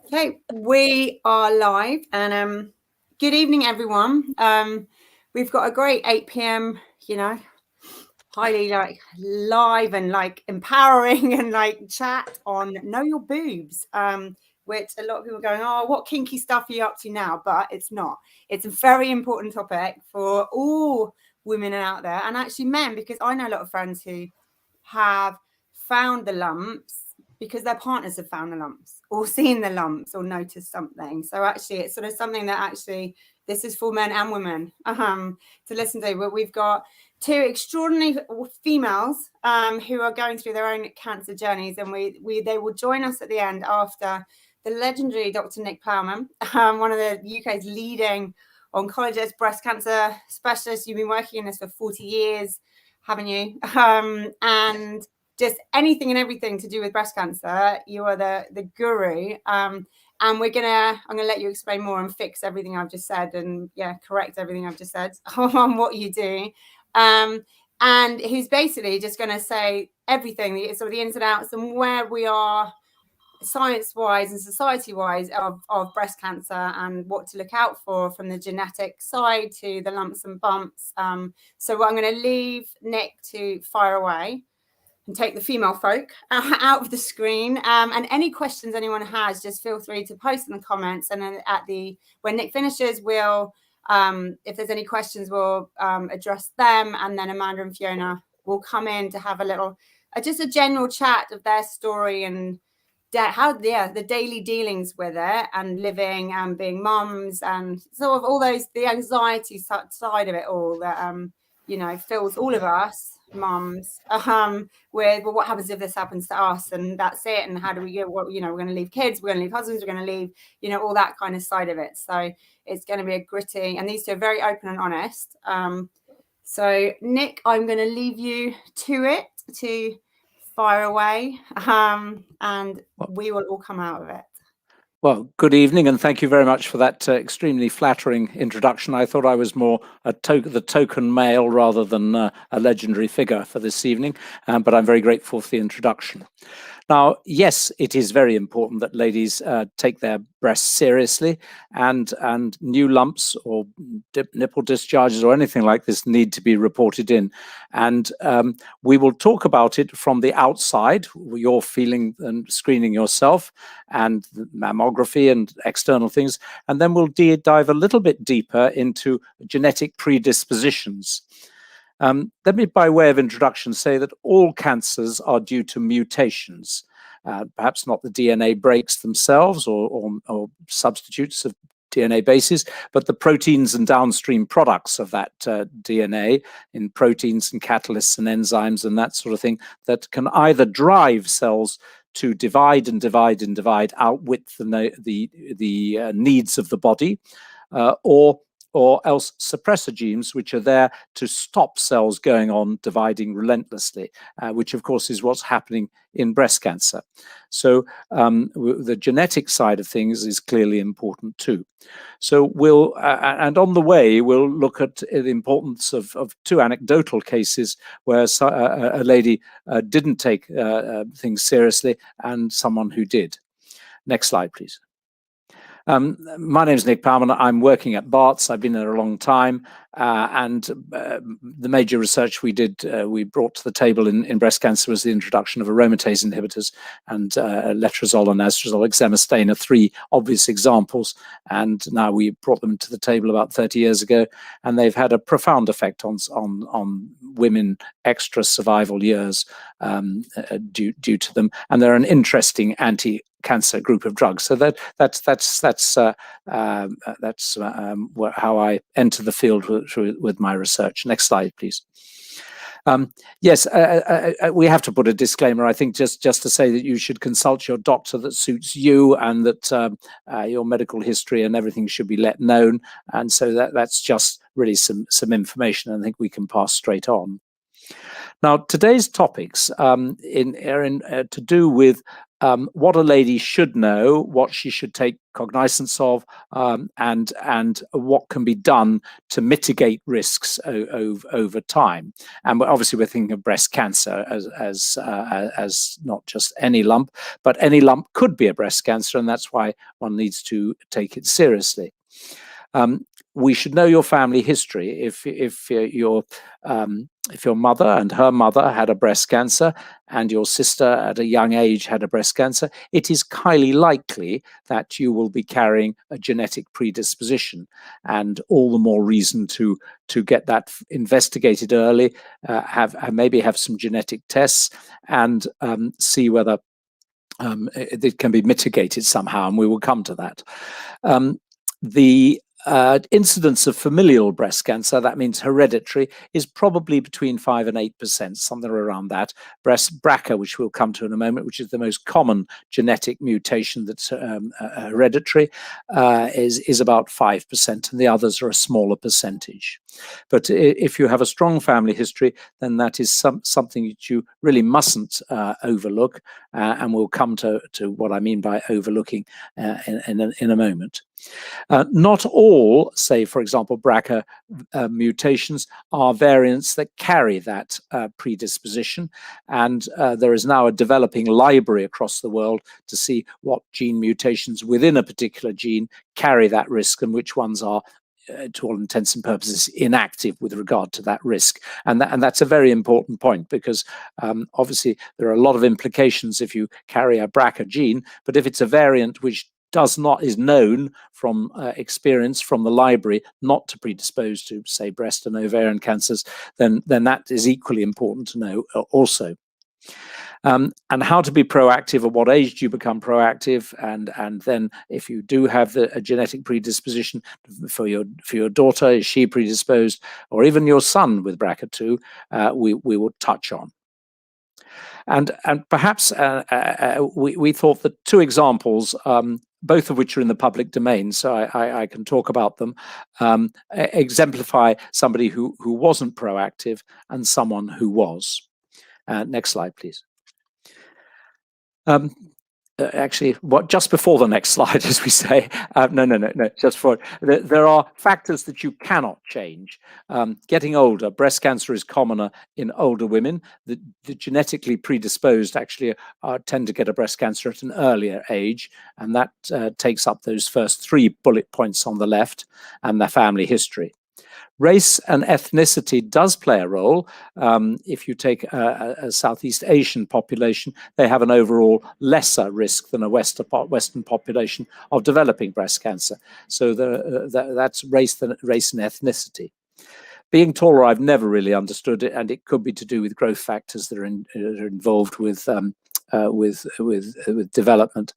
Okay, we are live, and good evening, everyone. We've got a great 8 p.m. Highly live and empowering and chat on Know Your Boobs, which a lot of people are going, oh, what kinky stuff are you up to now? But it's not. It's a very important topic for all women out there, and actually men, because I know a lot of friends who have found the lumps because their partners have found the lumps or seen the lumps or noticed something. So actually it's sort of something that this is for men and women to listen to. But we've got two extraordinary females who are going through their own cancer journeys, and they will join us at the end after the legendary Dr. Nick Plowman, one of the UK's leading oncologists, breast cancer specialists. You've been working in this for 40 years, haven't you? And just anything and everything to do with breast cancer, you are the guru. And I'm gonna let you explain more and fix everything I've just said, and correct everything I've just said on what you do. And who's basically just going to say everything, sort of the ins and outs, and where we are science-wise and society-wise of breast cancer, and what to look out for from the genetic side to the lumps and bumps. So I'm going to leave Nick to fire away and take the female folk out of the screen. And any questions anyone has, just feel free to post in the comments. And then when Nick finishes, we'll, if there's any questions, we'll address them. And then Amanda and Fiona will come in to have a little, just a general chat of their story and the daily dealings with it, and living and being mums, and sort of all the anxiety side of it all that, fills all of us mums with, well, what happens if this happens to us, and that's it, and how do we get we're going to leave kids, we're going to leave husbands, we're going to leave all that kind of side of it. So it's going to be a gritty, and these two are very open and honest. So Nick, I'm going to leave you to fire away, and we will all come out of it. Well, good evening, and thank you very much for that extremely flattering introduction. I thought I was more the token male rather than a legendary figure for this evening, but I'm very grateful for the introduction. Now, yes, it is very important that ladies take their breasts seriously, and new lumps or nipple discharges or anything like this need to be reported in. And we will talk about it from the outside, your feeling and screening yourself, and the mammography and external things. And then we'll dive a little bit deeper into genetic predispositions. Let me, by way of introduction, say that all cancers are due to mutations, perhaps not the DNA breaks themselves or substitutes of DNA bases, but the proteins and downstream products of that DNA in proteins and catalysts and enzymes and that sort of thing that can either drive cells to divide and divide and divide, outwit the needs of the body, or else suppressor genes, which are there to stop cells going on dividing relentlessly, which of course is what's happening in breast cancer. So the genetic side of things is clearly important too. So we'll, and on the way, we'll look at the importance of two anecdotal cases where a lady didn't take things seriously and someone who did. Next slide, please. My name is Nick Plowman. I'm working at Barts. I've been there a long time, and the major research we brought to the table in breast cancer was the introduction of aromatase inhibitors, and letrozole and anastrozole. Exemestane are three obvious examples, and now we brought them to the table about 30 years ago, and they've had a profound effect on women extra survival years due to them, and they're an interesting anti-cancer group of drugs. So that's how I enter the field with my research. Next slide, please. Yes, we have to put a disclaimer, I think, just to say that you should consult your doctor that suits you, and that your medical history and everything should be let known. And so that's just really some information. I think we can pass straight on. Now, today's topics are to do with what a lady should know, what she should take cognizance of, and what can be done to mitigate risks over time. And obviously, we're thinking of breast cancer as not just any lump, but any lump could be a breast cancer, and that's why one needs to take it seriously. We should know your family history. If your mother and her mother had a breast cancer, and your sister at a young age had a breast cancer, it is highly likely that you will be carrying a genetic predisposition, and all the more reason to get that investigated early, maybe have some genetic tests, and see whether it can be mitigated somehow, and we will come to that. The incidence of familial breast cancer, that means hereditary, is probably between 5 and 8%, something around that. Breast BRCA, which we'll come to in a moment, which is the most common genetic mutation that's hereditary, is about 5%, and the others are a smaller percentage. But if you have a strong family history, then that is something that you really mustn't overlook, and we'll come to what I mean by overlooking in a moment. Not all, say, for example, BRCA mutations are variants that carry that predisposition, and there is now a developing library across the world to see what gene mutations within a particular gene carry that risk and which ones are, to all intents and purposes, inactive with regard to that risk. And that's a very important point, because obviously there are a lot of implications if you carry a BRCA gene, but if it's a variant which is known from experience from the library not to predispose to, say, breast and ovarian cancers, then that is equally important to know also. And how to be proactive, at what age do you become proactive, and then if you do have a genetic predisposition for your daughter, is she predisposed, or even your son with BRCA2, we will touch on. And perhaps we thought that two examples, both of which are in the public domain, so I can talk about them, exemplify somebody who wasn't proactive and someone who was. Next slide, please. Actually, just before the next slide, as we say, no, just for it. There are factors that you cannot change. Getting older, breast cancer is commoner in older women. The genetically predisposed actually tend to get a breast cancer at an earlier age, and that takes up those first 3 bullet points on the left, and the family history. Race and ethnicity does play a role. If you take a Southeast Asian population, they have an overall lesser risk than a Western population of developing breast cancer. So that's race and ethnicity. Being taller, I've never really understood it, and it could be to do with growth factors that are involved with development.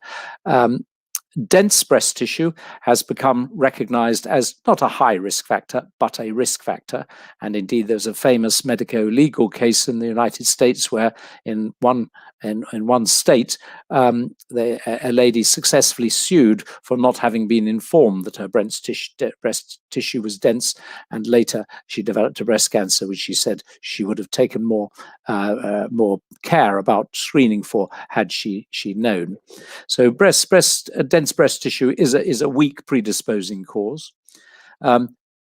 Dense breast tissue has become recognized as not a high risk factor, but a risk factor. And indeed, there's a famous medico-legal case in the United States where in one state, a lady successfully sued for not having been informed that her breast tissue was dense, and later she developed a breast cancer, which she said she would have taken more care about screening for had she known. So dense breast tissue is a weak predisposing cause.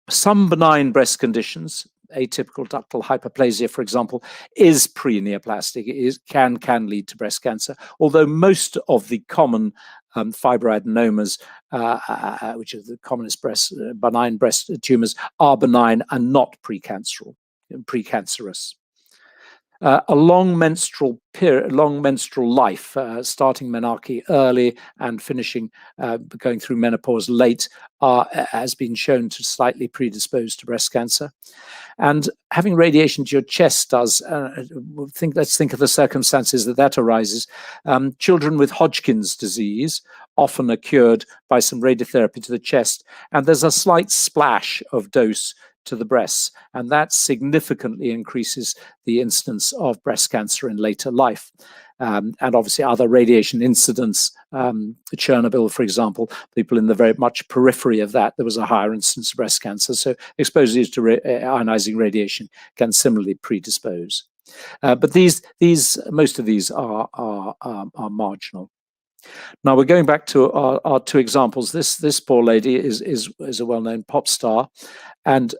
Some benign breast conditions, atypical ductal hyperplasia, for example, is pre-neoplastic. It can lead to breast cancer, although most of the common fibroadenomas, which are the commonest benign breast tumors, are benign and not precancerous. A long menstrual life, starting menarche early and finishing, going through menopause late, has been shown to slightly predispose to breast cancer. And having radiation to your chest does. Let's think of the circumstances that arises. Children with Hodgkin's disease often are cured by some radiotherapy to the chest, and there's a slight splash of dose to the breasts, and that significantly increases the incidence of breast cancer in later life. And obviously other radiation incidents, Chernobyl, for example, people in the very much periphery of that, there was a higher incidence of breast cancer. So exposure to ionizing radiation can similarly predispose. But most of these are marginal. Now we're going back to our two examples. This poor lady is a well-known pop star, and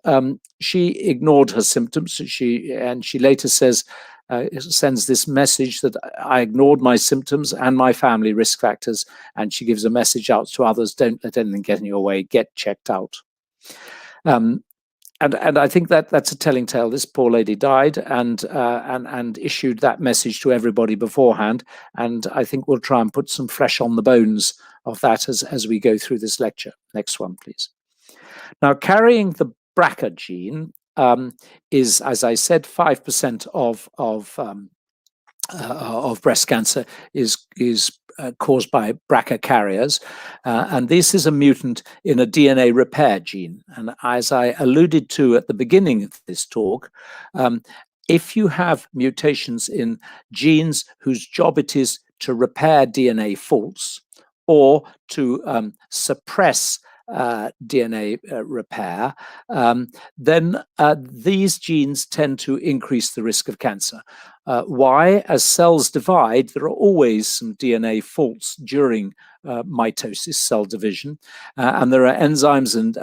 she ignored her symptoms. She later says, sends this message that I ignored my symptoms and my family risk factors, and she gives a message out to others: don't let anything get in your way. Get checked out. And I think that's a telling tale. This poor lady died and issued that message to everybody beforehand. And I think we'll try and put some flesh on the bones of that as we go through this lecture. Next one, please. Now, carrying the BRCA gene is, as I said, 5% of breast cancer is caused by BRCA carriers, and this is a mutant in a DNA repair gene. And as I alluded to at the beginning of this talk, if you have mutations in genes whose job it is to repair DNA faults or to suppress DNA repair, then these genes tend to increase the risk of cancer. Why? As cells divide, there are always some DNA faults during mitosis, cell division, and there are enzymes and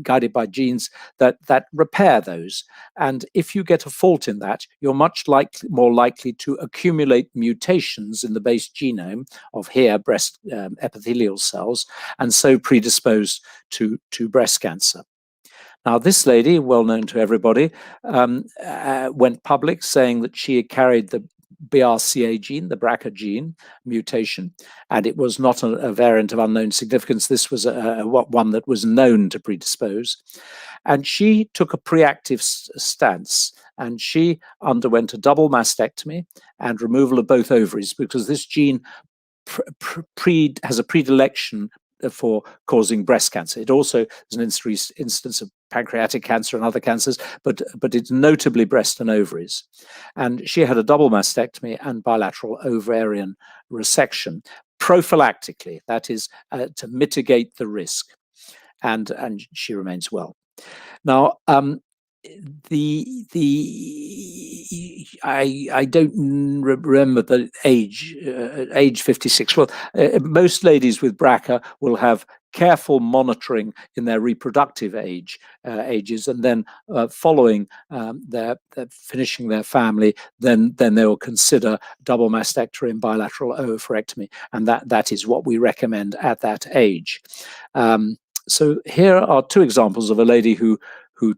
guided by genes that repair those. And if you get a fault in that, you're much more likely to accumulate mutations in the base genome of breast epithelial cells, and so predisposed to breast cancer. Now, this lady, well known to everybody, went public saying that she had carried the BRCA gene, the BRCA gene mutation, and it was not a variant of unknown significance. This was one that was known to predispose. And she took a preactive stance, and she underwent a double mastectomy and removal of both ovaries, because this gene has a predilection for causing breast cancer. It also is an instance of pancreatic cancer and other cancers, but it's notably breast and ovaries. And she had a double mastectomy and bilateral ovarian resection prophylactically, that is, to mitigate the risk. And she remains well. Now, I don't remember the age 56. Well, most ladies with BRCA will have careful monitoring in their reproductive ages, and then following their finishing their family, then they will consider double mastectomy and bilateral oophorectomy, and that is what we recommend at that age. So here are two examples of a lady who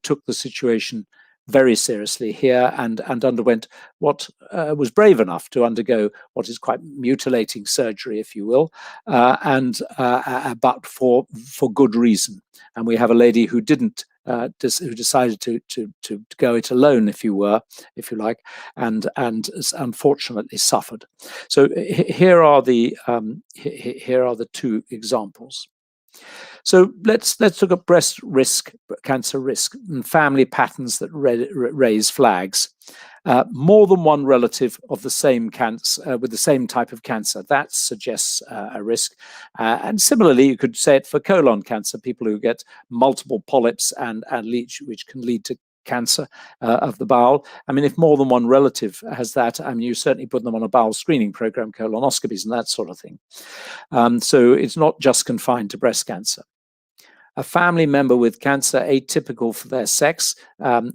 took the situation very seriously here and underwent what was brave enough to undergo what is quite mutilating surgery, if you will, but for good reason. And we have a lady who didn't, who decided to go it alone, if you like, and unfortunately suffered. So here are the two examples. So let's look at breast cancer risk, and family patterns that raise flags. More than one relative of the same cancer with the same type of cancer, that suggests a risk. And similarly, you could say it for colon cancer, people who get multiple polyps and which can lead to cancer of the bowel. I mean, if more than one relative has that, I mean, you certainly put them on a bowel screening program, colonoscopies and that sort of thing. So it's not just confined to breast cancer. A family member with cancer atypical for their sex.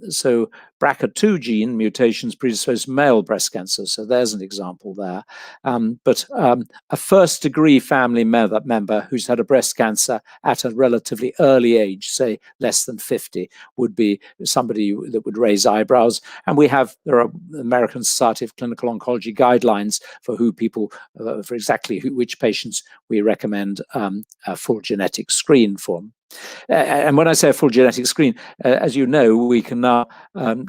So BRCA2 gene mutations predispose to male breast cancer. So there's an example there. But a first degree family member who's had a breast cancer at a relatively early age, say less than 50, would be somebody that would raise eyebrows. And there are American Society of Clinical Oncology guidelines for for exactly which patients we recommend a full genetic screen for. And when I say a full genetic screen, as you know, we can now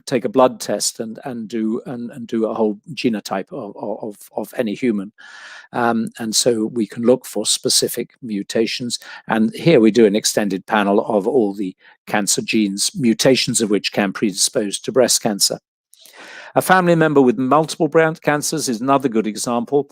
take a blood test and do a whole genotype of any human, and so we can look for specific mutations. And here we do an extended panel of all the cancer genes, mutations of which can predispose to breast cancer. A family member with multiple breast cancers is another good example.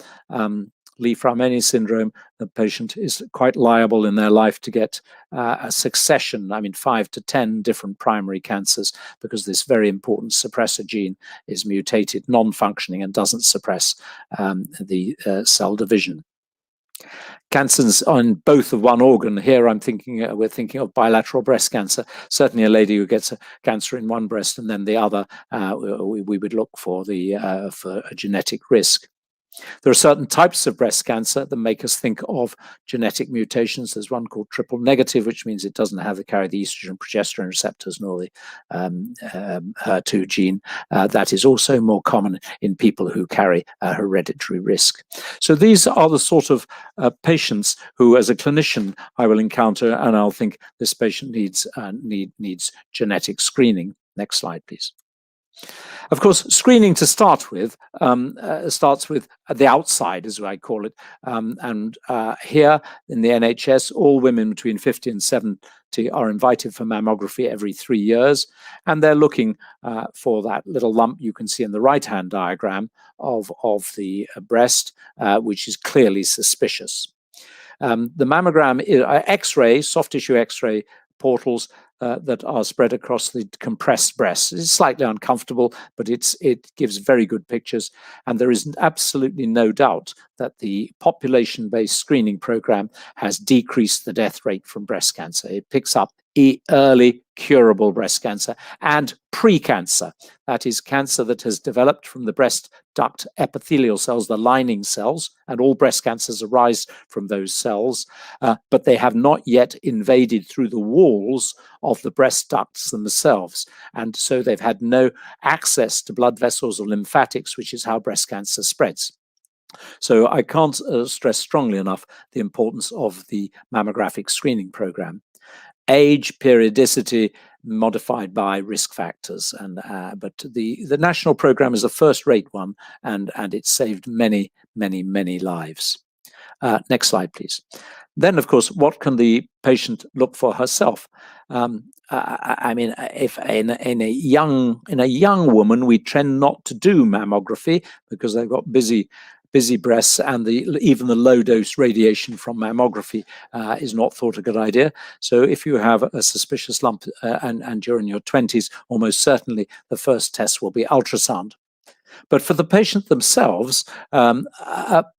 Li-Fraumeni syndrome, the patient is quite liable in their life to get a succession, 5 to 10 different primary cancers, because this very important suppressor gene is mutated, non-functioning, and doesn't suppress the cell division. Cancers on both of one organ. Here we're thinking of bilateral breast cancer. Certainly a lady who gets a cancer in one breast and then the other, we would look for a genetic risk. There are certain types of breast cancer that make us think of genetic mutations. There's one called triple negative, which means it doesn't carry the estrogen progesterone receptors nor the HER2 gene. That is also more common in people who carry a hereditary risk. So these are the sort of patients who, as a clinician, I will encounter, and I'll think this patient needs genetic screening. Next slide, please. Of course, screening to start with starts with the outside, as I call it. Here in the NHS, all women between 50 and 70 are invited for mammography every 3 years, and they're looking for that little lump you can see in the right-hand diagram of the breast, which is clearly suspicious. The mammogram is X-ray, soft tissue X-ray portals that are spread across the compressed breast. It's slightly uncomfortable, but it gives very good pictures. And there is absolutely no doubt that the population-based screening program has decreased the death rate from breast cancer. It picks up early curable breast cancer and pre-cancer. That is cancer that has developed from the breast duct epithelial cells, the lining cells, and all breast cancers arise from those cells, but they have not yet invaded through the walls of the breast ducts themselves. And so they've had no access to blood vessels or lymphatics, which is how breast cancer spreads. So I can't stress strongly enough the importance of the mammographic screening program. Age, periodicity, modified by risk factors, but the national program is a first-rate one, and it saved many lives. Next slide, please. Then, of course, what can the patient look for herself? If in a young woman, we tend not to do mammography because they've got busy breasts, and even the low dose radiation from mammography is not thought a good idea. So if you have a suspicious lump and you're in your 20s, almost certainly the first test will be ultrasound. But for the patient themselves,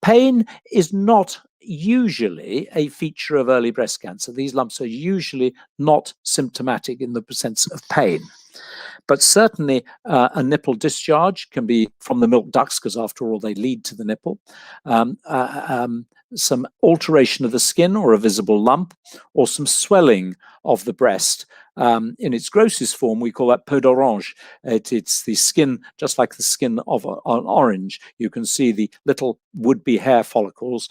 pain is not usually a feature of early breast cancer. These lumps are usually not symptomatic in the sense of pain. But certainly a nipple discharge can be from the milk ducts, because after all, they lead to the nipple. Some alteration of the skin or a visible lump, or some swelling of the breast. In its grossest form, we call that peau d'orange. It's the skin, just like the skin of an orange. You can see the little would-be hair follicles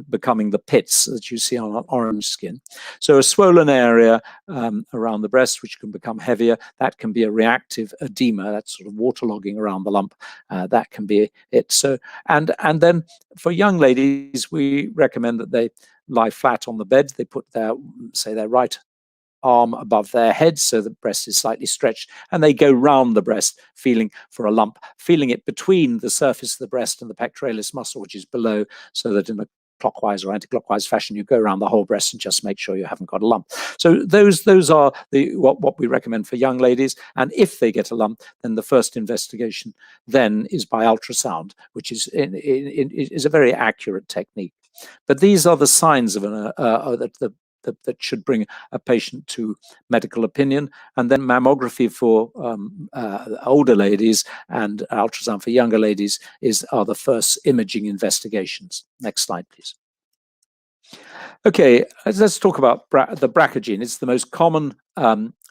becoming the pits that you see on an orange skin. So a swollen area around the breast, which can become heavier, that can be a reactive edema, that's sort of waterlogging around the lump. That can be it. So, and then for young ladies, we recommend that they lie flat on the bed. They put their right arm above their head so the breast is slightly stretched, and they go round the breast feeling for a lump, feeling it between the surface of the breast and the pectoralis muscle, which is below, so that in a clockwise or anti-clockwise fashion you go around the whole breast and just make sure you haven't got a lump. So those are what we recommend for young ladies. And if they get a lump, then the first investigation then is by ultrasound, which is a very accurate technique. But these are the signs of that should bring a patient to medical opinion. And then mammography for older ladies and ultrasound for younger ladies are the first imaging investigations. Next slide, please. Okay, let's talk about the BRCA gene. It's the most common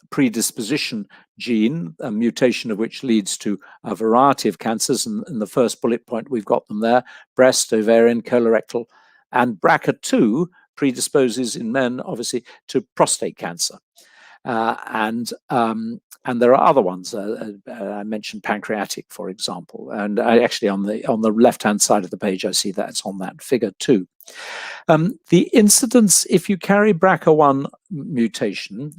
predisposition gene, a mutation of which leads to a variety of cancers. And in the first bullet point, we've got them there: breast, ovarian, colorectal, and BRCA2 predisposes in men, obviously, to prostate cancer. And there are other ones. I mentioned pancreatic, for example, and actually on the left-hand side of the page, I see that it's on that figure too. The incidence, if you carry BRCA1 mutation,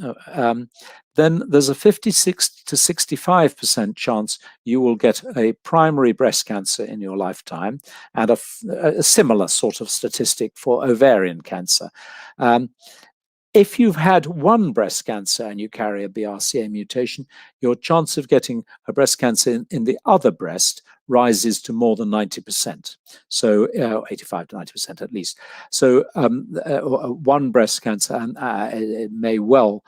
then there's a 56 to 65% chance you will get a primary breast cancer in your lifetime, and a similar sort of statistic for ovarian cancer. If you've had one breast cancer and you carry a BRCA mutation, your chance of getting a breast cancer in the other breast rises to more than 90%. So 85 to 90% at least. So one breast cancer, and it may well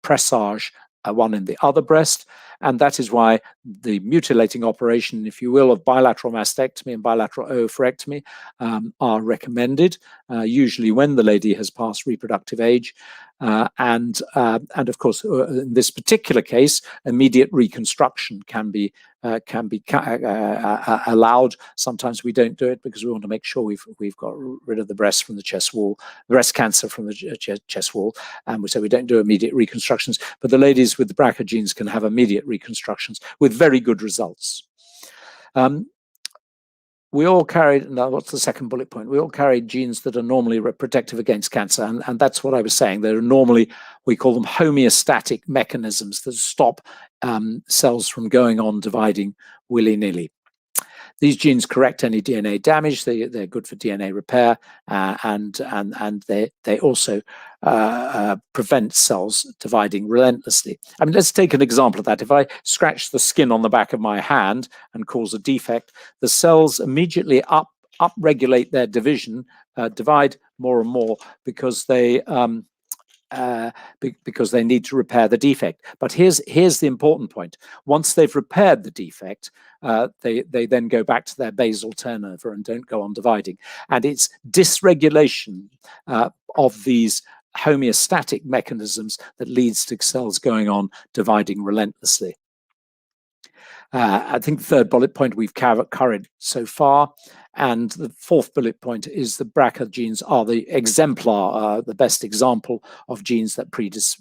presage one in the other breast. And that is why the mutilating operation, if you will, of bilateral mastectomy and bilateral oophorectomy are recommended, usually when the lady has passed reproductive age. And of course, in this particular case, immediate reconstruction can be allowed. Sometimes we don't do it because we want to make sure we've got rid of the breast from the chest wall, breast cancer from the chest wall, and so we don't do immediate reconstructions. But the ladies with the BRCA genes can have immediate reconstructions with very good results. We all carried, now what's the second bullet point? We all carry genes that are normally protective against cancer. And that's what I was saying. They're normally, we call them homeostatic mechanisms that stop cells from going on dividing willy-nilly. These genes correct any DNA damage. They're good for DNA repair, and they also prevent cells dividing relentlessly. I mean, let's take an example of that. If I scratch the skin on the back of my hand and cause a defect, the cells immediately upregulate their division, divide more and more because they need to repair the defect. But here's the important point. Once they've repaired the defect, they then go back to their basal turnover and don't go on dividing. And it's dysregulation of these homeostatic mechanisms that leads to cells going on dividing relentlessly. I think the third bullet point we've covered so far. And the fourth bullet point is the BRCA genes are the exemplar, the best example of genes that predispose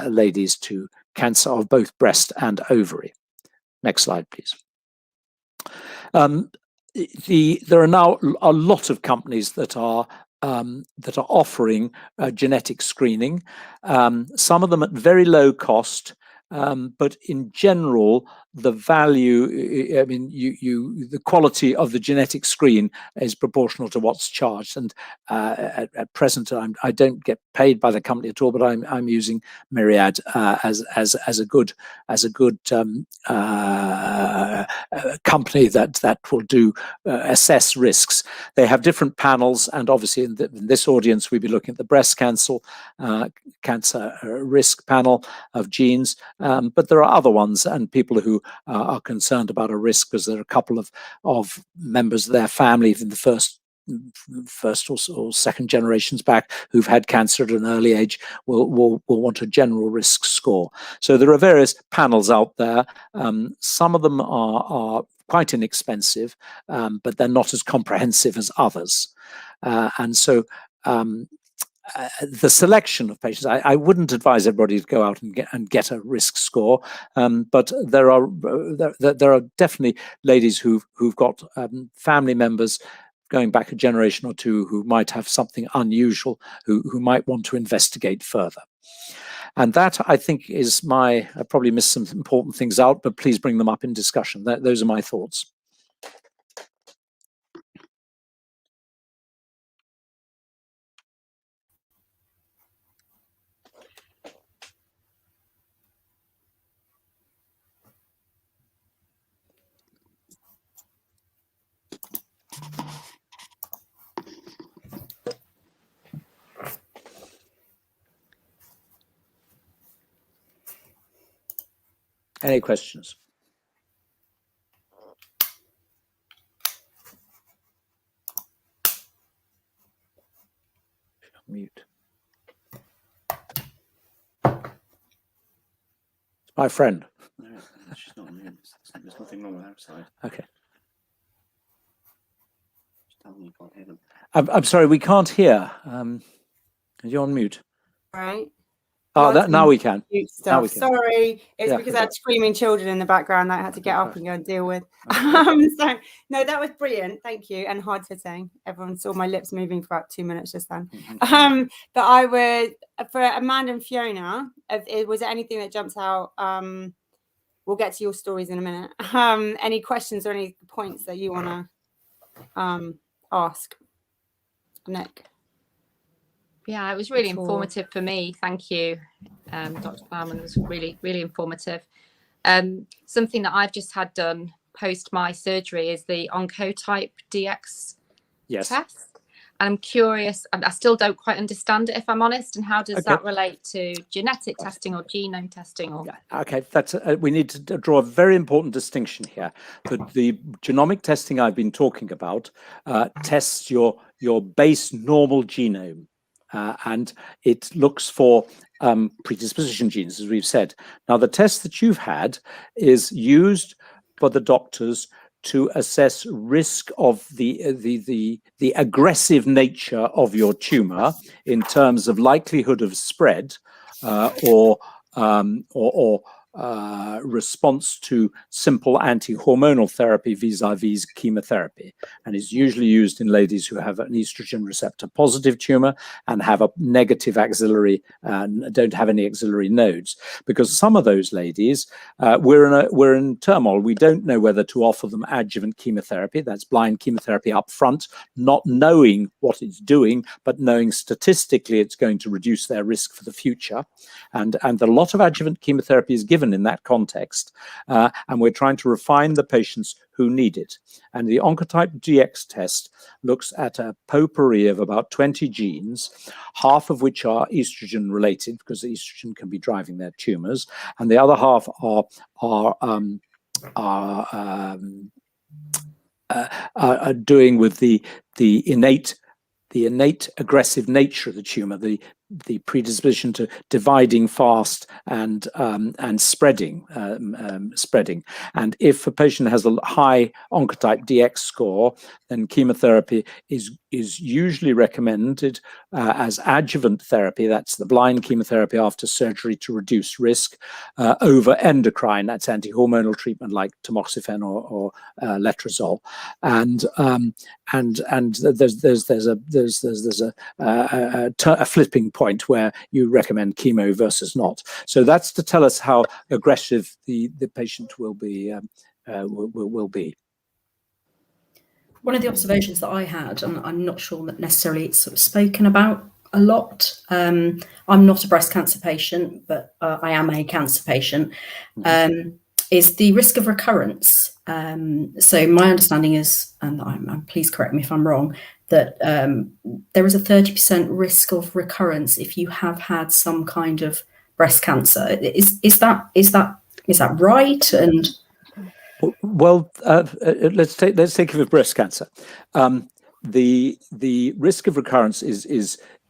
ladies to cancer of both breast and ovary. Next slide, please. There are now a lot of companies that are offering genetic screening, some of them at very low cost. But in general, the value, I mean, the quality of the genetic screen is proportional to what's charged. And at present, I don't get paid by the company at all, but I'm using Myriad as a good company that will do assess risks. They have different panels, and obviously in this audience, we'll be looking at the breast cancer risk panel of genes. But there are other ones, and people who are concerned about a risk because there are a couple of members of their family in the first or second generations back who've had cancer at an early age will want a general risk score. So there are various panels out there. Some of them are quite inexpensive, but they're not as comprehensive as others. And so the selection of patients, I wouldn't advise everybody to go out and get a risk score, but there are definitely ladies who've got family members going back a generation or two who might have something unusual, who might want to investigate further. And that, I think, is I probably missed some important things out, but please bring them up in discussion. Those are my thoughts. Any questions? Mute. It's my friend. No, she's not on mute. There's nothing wrong with her side. Okay. Just tell them you can't hear them. I'm sorry, we can't hear. Are you on mute? right? Now we can. Cute stuff. Now we can. Sorry, it's Yeah, because I okay. had screaming children in the background that I had to get up and go and deal with. So no, that was brilliant. Thank you. And hard hitting. Everyone saw my lips moving for about 2 minutes just then. But I would, for Amanda and Fiona, was there anything that jumps out? We'll get to your stories in a minute. Any questions or any points that you want to ask, Nick? Yeah, it was really informative for me. Thank you, Dr. Plowman. It was really, really informative. Something that I've just had done post my surgery is the Oncotype DX test. And I'm curious, and I still don't quite understand it, if I'm honest. And how does that relate to genetic testing or genome testing? Or okay, that's we need to draw a very important distinction here. That the genomic testing I've been talking about tests your base normal genome. And it looks for predisposition genes, as we've said. Now, the test that you've had is used for the doctors to assess risk of the aggressive nature of your tumor in terms of likelihood of spread or response to simple anti-hormonal therapy vis-a-vis chemotherapy, and is usually used in ladies who have an estrogen receptor positive tumor and have a negative axillary, don't have any axillary nodes. Because some of those ladies, we're in turmoil. We don't know whether to offer them adjuvant chemotherapy, that's blind chemotherapy up front, not knowing what it's doing, but knowing statistically it's going to reduce their risk for the future. And a lot of adjuvant chemotherapy is given in that context, and we're trying to refine the patients who need it. And the Oncotype DX test looks at a potpourri of about 20 genes, half of which are estrogen related, because the estrogen can be driving their tumors, and the other half are doing with the innate aggressive nature of the tumor, the predisposition to dividing fast and spreading. And if a patient has a high Oncotype DX score, then chemotherapy is usually recommended as adjuvant therapy. That's the blind chemotherapy after surgery to reduce risk, over endocrine. That's anti-hormonal treatment like tamoxifen or letrozole. And there's a flipping point where you recommend chemo versus not. So that's to tell us how aggressive the patient will be. One of the observations that I had, and I'm not sure that necessarily it's sort of spoken about a lot. I'm not a breast cancer patient, but I am a cancer patient. Is the risk of recurrence. So my understanding is, and please correct me if I'm wrong, that there is a 30% risk of recurrence if you have had some kind of breast cancer. Is that right? And well, let's take of breast cancer. The risk of recurrence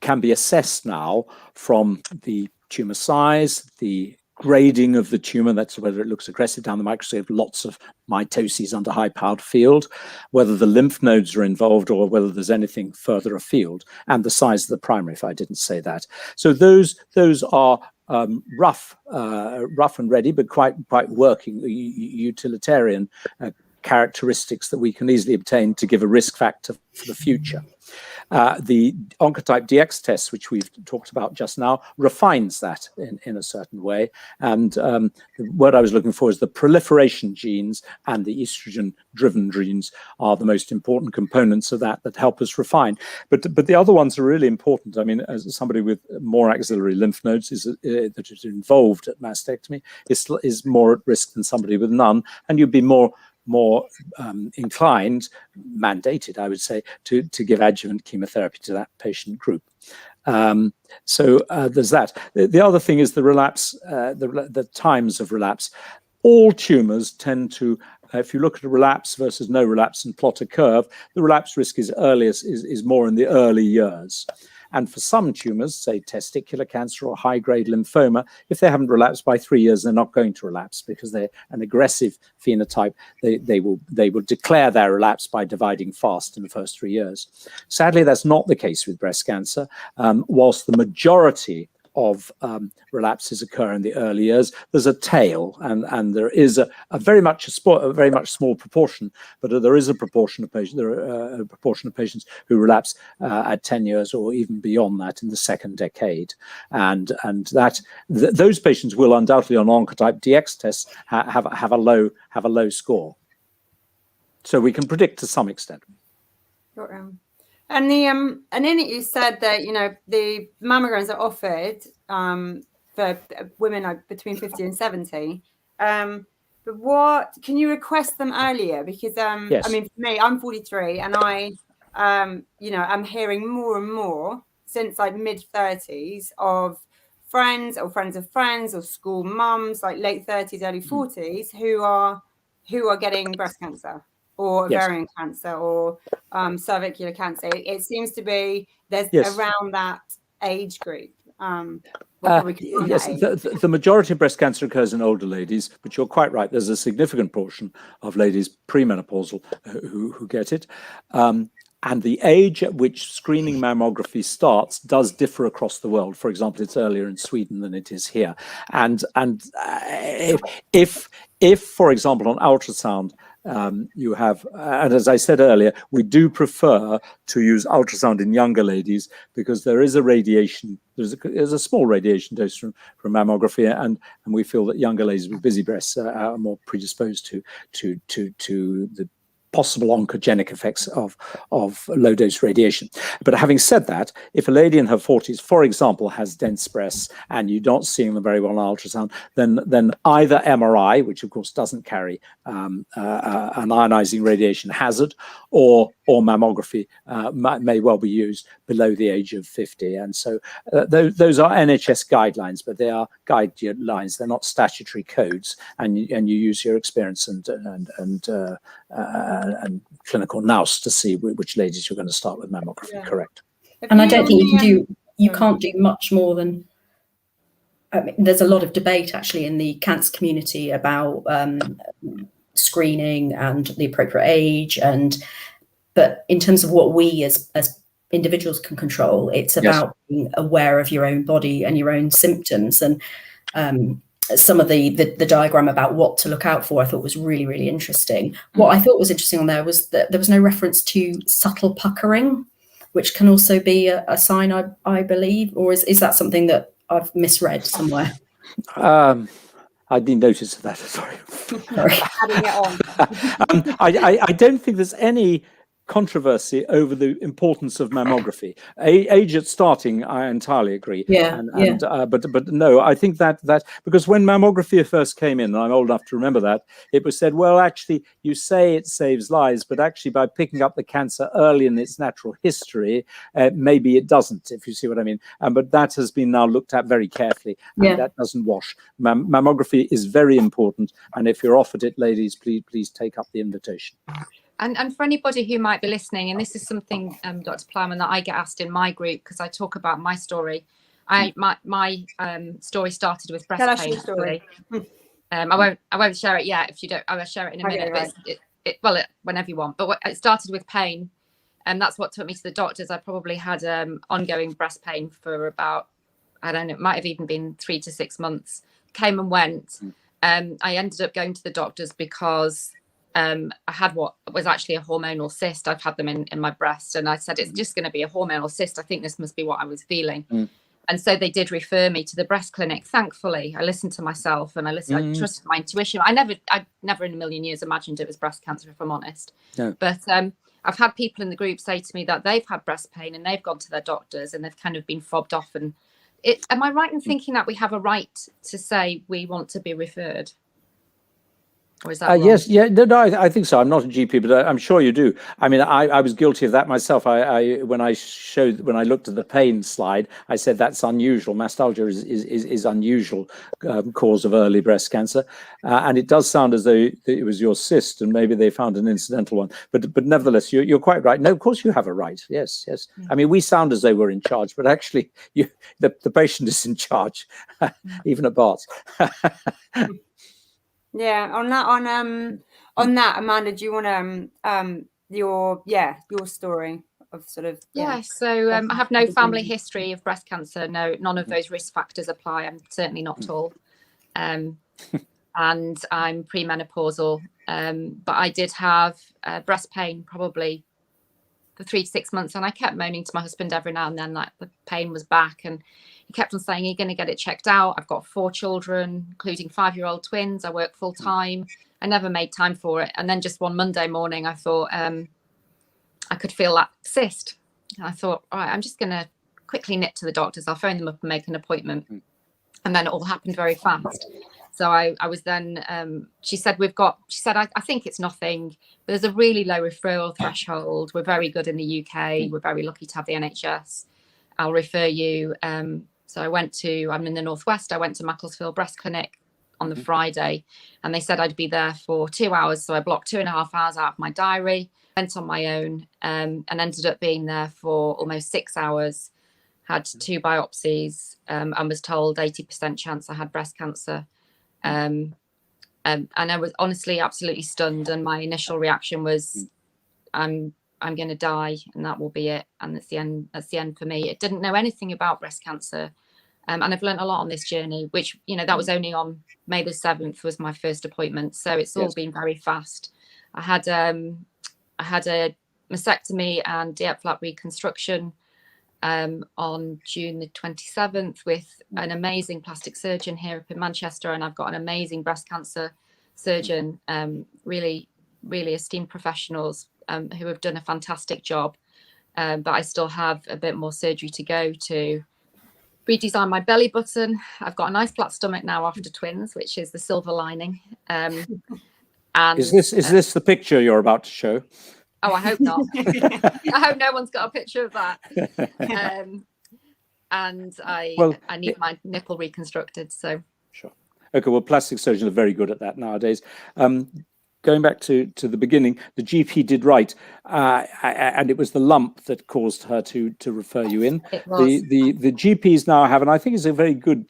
can be assessed now from the tumor size, the grading of the tumor, that's whether it looks aggressive down the microscope, lots of mitoses under high-powered field, whether the lymph nodes are involved or whether there's anything further afield, and the size of the primary, if I didn't say that. So those are rough and ready, but quite working utilitarian characteristics that we can easily obtain to give a risk factor for the future. The Oncotype DX test, which we've talked about just now, refines that in a certain way. And the word I was looking for is the proliferation genes and the estrogen-driven genes are the most important components of that help us refine. But the other ones are really important. I mean, as somebody with more axillary lymph nodes that is involved at mastectomy is more at risk than somebody with none, and you'd be more inclined, mandated, I would say, to give adjuvant chemotherapy to that patient group. So there's that. The other thing is the relapse, the times of relapse. All tumors tend to, if you look at a relapse versus no relapse and plot a curve, the relapse risk is more in the early years. And for some tumors, say testicular cancer or high-grade lymphoma, if they haven't relapsed by 3 years, they're not going to relapse because they're an aggressive phenotype. They will declare their relapse by dividing fast in the first 3 years. Sadly, that's not the case with breast cancer. Whilst the majority relapses occur in the early years. There's a tail, and there is a very much small proportion, but there is a proportion of patients. There are a proportion of patients who relapse at 10 years or even beyond that in the second decade, and those patients will undoubtedly on Oncotype DX tests have a low score. So we can predict to some extent. And in it you said that the mammograms are offered for women between 50 and 70. But what can you request them earlier? Because yes. I mean, for me, I'm 43, and I'm hearing more and more since like mid-30s of friends or friends of friends or school mums, like late 30s, early 40s, who are getting breast cancer or ovarian cancer or cervicular cancer. It seems to be there's around that age group. Yes, the majority of breast cancer occurs in older ladies, but you're quite right. There's a significant portion of ladies premenopausal who get it. And the age at which screening mammography starts does differ across the world. For example, it's earlier in Sweden than it is here. And if for example, on ultrasound, you have, and as I said earlier, we do prefer to use ultrasound in younger ladies because there is a radiation, there's a small radiation dose from mammography, and we feel that younger ladies with busy breasts are more predisposed to the possible oncogenic effects of low dose radiation. But having said that, if a lady in her 40s, for example, has dense breasts and you don't see them very well on ultrasound, then either MRI, which of course doesn't carry an ionizing radiation hazard, or mammography may well be used below the age of 50. And so those are NHS guidelines, but they are guidelines. They're not statutory codes, and you use your experience and clinical nous to see which ladies you're going to start with mammography. Correct. And I don't think you can't do much more than. I mean, there's a lot of debate actually in the cancer community about screening and the appropriate age, but in terms of what we as individuals can control, it's about being aware of your own body and your own symptoms. And some of the diagram about what to look out for I thought was really, really interesting. What I thought was interesting on there was that there was no reference to subtle puckering, which can also be a sign, I believe, or is that something that I've misread somewhere? I didn't notice that. Sorry. Adding it on. I don't think there's any controversy over the importance of mammography. Age at starting, I entirely agree. But no, I think that because when mammography first came in, and I'm old enough to remember that, it was said, well, actually, you say it saves lives, but actually by picking up the cancer early in its natural history, maybe it doesn't, if you see what I mean. But that has been now looked at very carefully, and that doesn't wash. Mammography is very important, and if you're offered it, ladies, please take up the invitation. And for anybody who might be listening, and this is something, Dr. Plowman, that I get asked in my group because I talk about my story. My story started with breast pain. Story. I won't share it yet. If you don't, I will share it in a minute. Right. But whenever you want. But it started with pain, and that's what took me to the doctors. I probably had ongoing breast pain for about, I don't know, it might have even been 3 to 6 months. Came and went. I ended up going to the doctors because I had what was actually a hormonal cyst. I've had them in my breast, and I said, it's just going to be a hormonal cyst. I think this must be what I was feeling. And so they did refer me to the breast clinic. Thankfully, I listened to myself and I trusted my intuition. I never in a million years imagined it was breast cancer, if I'm honest. No. But I've had people in the group say to me that they've had breast pain and they've gone to their doctors and they've kind of been fobbed off. And am I right in thinking that we have a right to say we want to be referred? Or is that wrong? Yes, no, I think so. I'm not a GP, but I'm sure you do. I mean, I was guilty of that myself. When I looked at the pain slide, I said that's unusual. Mastalgia is unusual cause of early breast cancer, and it does sound as though it was your cyst, and maybe they found an incidental one. But nevertheless, you're quite right. No, of course you have a right. Yes. I mean, we sound as though we're in charge, but actually, the patient is in charge, even at Bart's. Yeah, on that, Amanda, do you want to your story of sort of so I have no family history of breast cancer. No, none of those risk factors apply. I'm certainly not tall, and I'm premenopausal. But I did have breast pain probably for 3 to 6 months, and I kept moaning to my husband every now and then like the pain was back, and he kept on saying, "You're going to get it checked out." I've got 4 children, including 5-year-old twins. I work full time. I never made time for it. And then just one Monday morning, I thought I could feel that cyst. And I thought, all right, I'm just going to quickly nip to the doctors. I'll phone them up and make an appointment. And then it all happened very fast. So I was then, she said, I think it's nothing. But there's a really low referral threshold. We're very good in the UK. We're very lucky to have the NHS. I'll refer you. So I'm in the Northwest. I went to Macclesfield Breast Clinic on the Friday, and they said I'd be there for 2 hours. So I blocked 2.5 hours out of my diary, went on my own, and ended up being there for almost 6 hours, had 2 biopsies, and was told 80% chance I had breast cancer. And I was honestly absolutely stunned. And my initial reaction was, I'm going to die, and that will be it. And that's the end for me. It didn't know anything about breast cancer. And I've learned a lot on this journey, which, that was only on May the 7th was my first appointment. So it's all been very fast. I had a mastectomy and DX flap reconstruction on June the 27th with an amazing plastic surgeon here up in Manchester. And I've got an amazing breast cancer surgeon, really, really esteemed professionals who have done a fantastic job. But I still have a bit more surgery to go to redesign my belly button. I've got a nice flat stomach now after twins, which is the silver lining. And is this the picture you're about to show? Oh, I hope not. I hope no one's got a picture of that. And I need my nipple reconstructed. So sure. Okay. Well, plastic surgeons are very good at that nowadays. Going back to the beginning, the GP did right, and it was the lump that caused her to refer you in. It was. The GPs now have, and I think it's a very good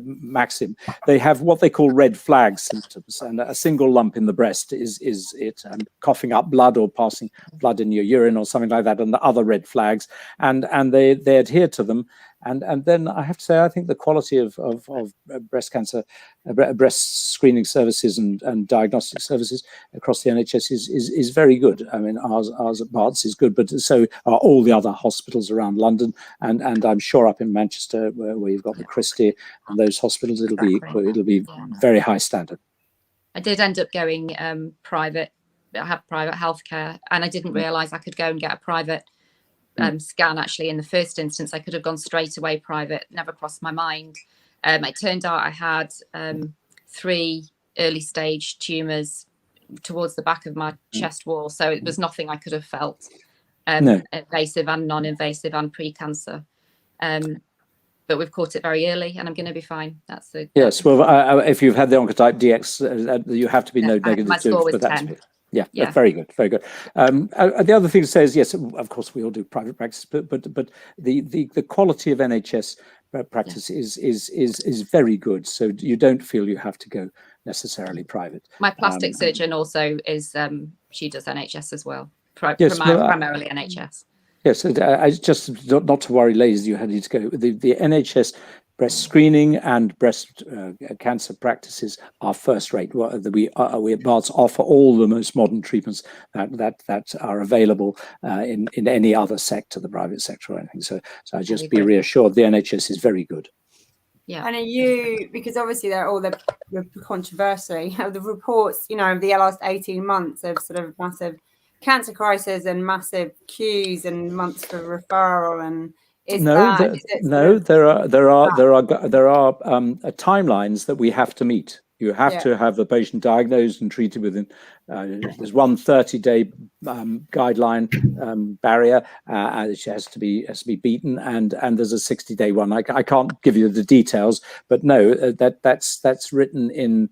maxim. They have what they call red flag symptoms, and a single lump in the breast is it, and coughing up blood or passing blood in your urine or something like that, and the other red flags, and they adhere to them. And then I have to say, I think the quality of breast cancer, breast screening services and diagnostic services across the NHS is very good. I mean, ours at Barts is good, but so are all the other hospitals around London, and I'm sure up in Manchester where you've got the Christie and those hospitals, it'll be very high standard. I did end up going private. I had private healthcare, and I didn't realise I could go and get a private scan. Actually, in the first instance, I could have gone straight away private. Never crossed my mind. It turned out I had 3 early stage tumours towards the back of my chest wall, so it was nothing I could have felt. Invasive and non-invasive and pre-cancer. But we've caught it very early, and I'm going to be fine. That's the yes. Well, if you've had the Oncotype DX, you have to be no negative. My score was 10. Yeah, that's very good, very good. The other thing to say is, yes, of course, we all do private practice, but the quality of NHS practice is very good. So you don't feel you have to go necessarily private. My plastic surgeon also is, she does NHS as well, primarily NHS. Yes, I just not to worry, ladies, you need to go. The NHS breast screening and breast cancer practices are first rate. We at Barts offer all the most modern treatments that are available in any other sector, the private sector or anything. So I just be reassured, the NHS is very good. Yeah. And are you, because obviously there are all the controversy of the reports, the last 18 months of sort of massive cancer crisis and massive queues and months for referral, and there are timelines that we have to meet. You have to have the patient diagnosed and treated within. There's one 30-day guideline barrier, which has to be beaten, and there's a 60-day one. I can't give you the details, but no, that's written in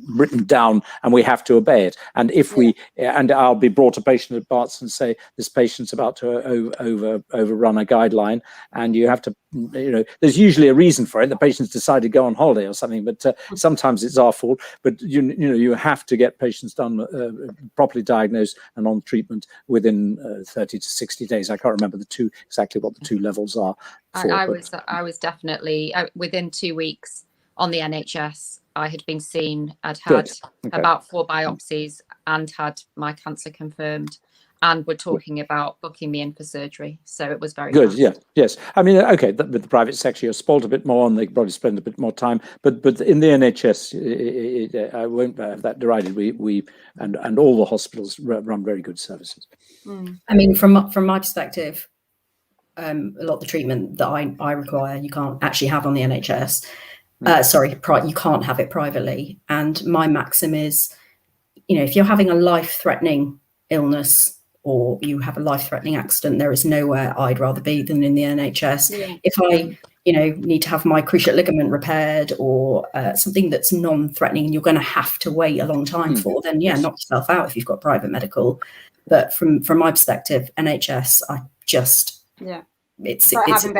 written down, and we have to obey it. And if I'll be brought a patient at Barts and say this patient's about to overrun a guideline, and you have to there's usually a reason for it. The patients decide to go on holiday or something, but sometimes it's our fault. But you have to get patients done properly diagnosed and on treatment within 30 to 60 days. I can't remember exactly what the two levels are. I was definitely within 2 weeks on the NHS. I had been seen. I'd had about 4 biopsies and had my cancer confirmed. And we're talking about booking me in for surgery, so it was very good. fast. Yeah, yes. I mean, okay, with the private sector, you're spoiled a bit more, and they probably spend a bit more time. But in the NHS, I won't have that derided. We and all the hospitals run very good services. I mean, from my perspective, a lot of the treatment that I require, you can't actually have on the NHS. You can't have it privately. And my maxim is, if you're having a life-threatening illness, or you have a life-threatening accident, there is nowhere I'd rather be than in the NHS. Yeah. If I, need to have my cruciate ligament repaired or something that's non-threatening and you're going to have to wait a long time for, then knock yourself out if you've got private medical. But from my perspective, NHS, it's having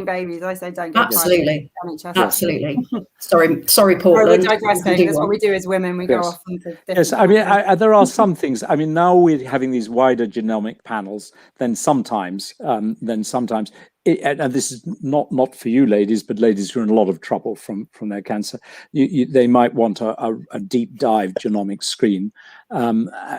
babies. I say don't go absolutely NHS. Absolutely. sorry Portland. We're digressing. That's what we do as women. We go off into yes, I mean there are some things. I mean, now we're having these wider genomic panels, then sometimes and this is not for you ladies, but ladies who are in a lot of trouble from their cancer, they might want a deep dive genomic screen,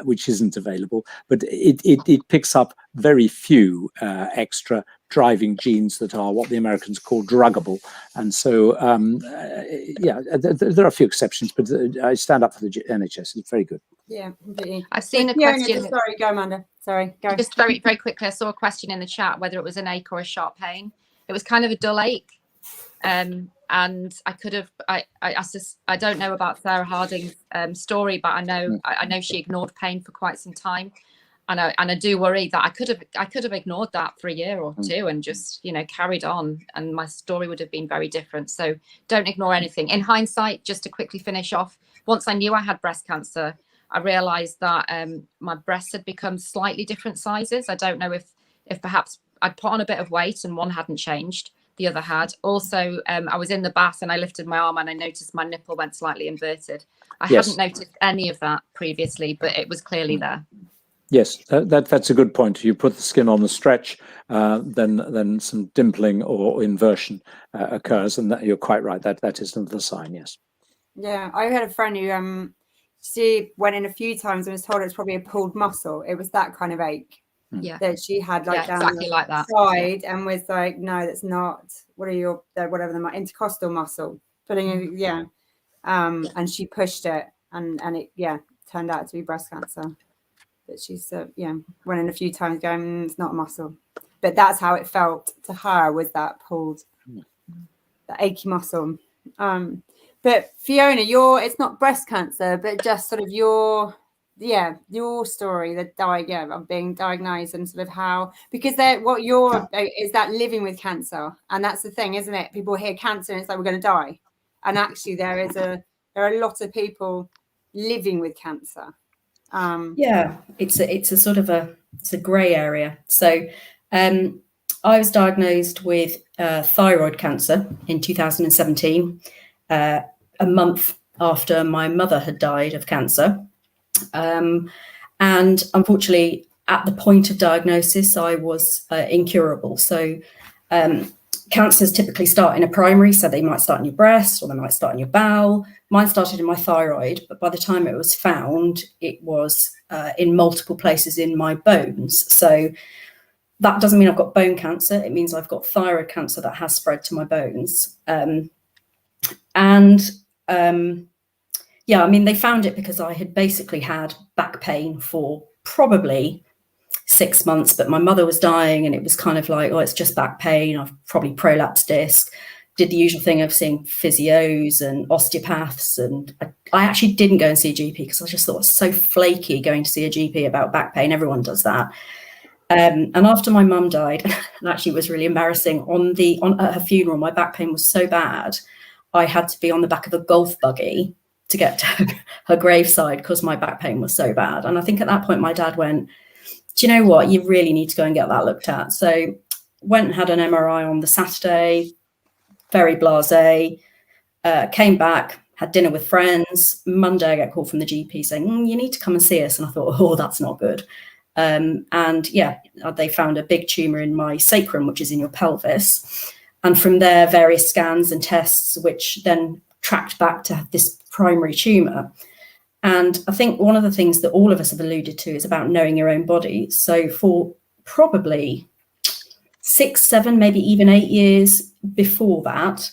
which isn't available, but it picks up very few extra driving genes that are what the Americans call druggable. And so, there are a few exceptions, but I stand up for the NHS. It's very good. Yeah, completely. I've seen a question. Sorry, go, Amanda. Sorry, go. Just very, very quickly, I saw a question in the chat whether it was an ache or a sharp pain. It was kind of a dull ache. And I could have, I don't know about Sarah Harding's story, but I know she ignored pain for quite some time. And I do worry that I could have ignored that for a year or two and just, carried on, and my story would have been very different. So don't ignore anything. In hindsight, just to quickly finish off, once I knew I had breast cancer, I realized that my breasts had become slightly different sizes. I don't know if perhaps I'd put on a bit of weight and one hadn't changed, the other had. Also, I was in the bath and I lifted my arm and I noticed my nipple went slightly inverted. I hadn't noticed any of that previously, but it was clearly there. Yes, that's a good point. You put the skin on the stretch, then some dimpling or inversion occurs, and you're quite right. That is another sign. Yes. Yeah, I had a friend who she went in a few times and was told it's probably a pulled muscle. It was that kind of ache that she had, down exactly the like that side, and was like, no, that's not. What are your whatever the intercostal muscle? And she pushed it, and it turned out to be breast cancer. That she's went in a few times going, it's not a muscle, but that's how it felt to her, was that pulled, the achy muscle. But Fiona, it's not breast cancer, but just sort of your story, of being diagnosed, and sort of how, because is that living with cancer, and that's the thing, isn't it? People hear cancer and it's like we're going to die, and actually there are a lot of people living with cancer. It's a sort of it's a grey area. So I was diagnosed with thyroid cancer in 2017, a month after my mother had died of cancer. And unfortunately, at the point of diagnosis, I was incurable. So cancers typically start in a primary, so they might start in your breast or they might start in your bowel. Mine started in my thyroid, but by the time it was found, it was in multiple places in my bones. So that doesn't mean I've got bone cancer. It means I've got thyroid cancer that has spread to my bones. They found it because I had basically had back pain for probably 6 months, but my mother was dying and it was kind of like, it's just back pain. I've probably prolapsed disc. Did the usual thing of seeing physios and osteopaths, and I actually didn't go and see a GP because I just thought it was so flaky going to see a GP about back pain. Everyone does that. And after my mum died, and actually it was really embarrassing, at her funeral, my back pain was so bad, I had to be on the back of a golf buggy to get to her graveside because my back pain was so bad. And I think at that point, my dad went, do you know what? You really need to go and get that looked at. So went and had an MRI on the Saturday, very blasé, came back, had dinner with friends. Monday, I get a call from the GP saying, you need to come and see us. And I thought, oh, that's not good. And yeah, they found a big tumour in my sacrum, which is in your pelvis. And from there, various scans and tests, which then tracked back to this primary tumour. And I think one of the things that all of us have alluded to is about knowing your own body. So for probably 6, 7, maybe even 8 years before that,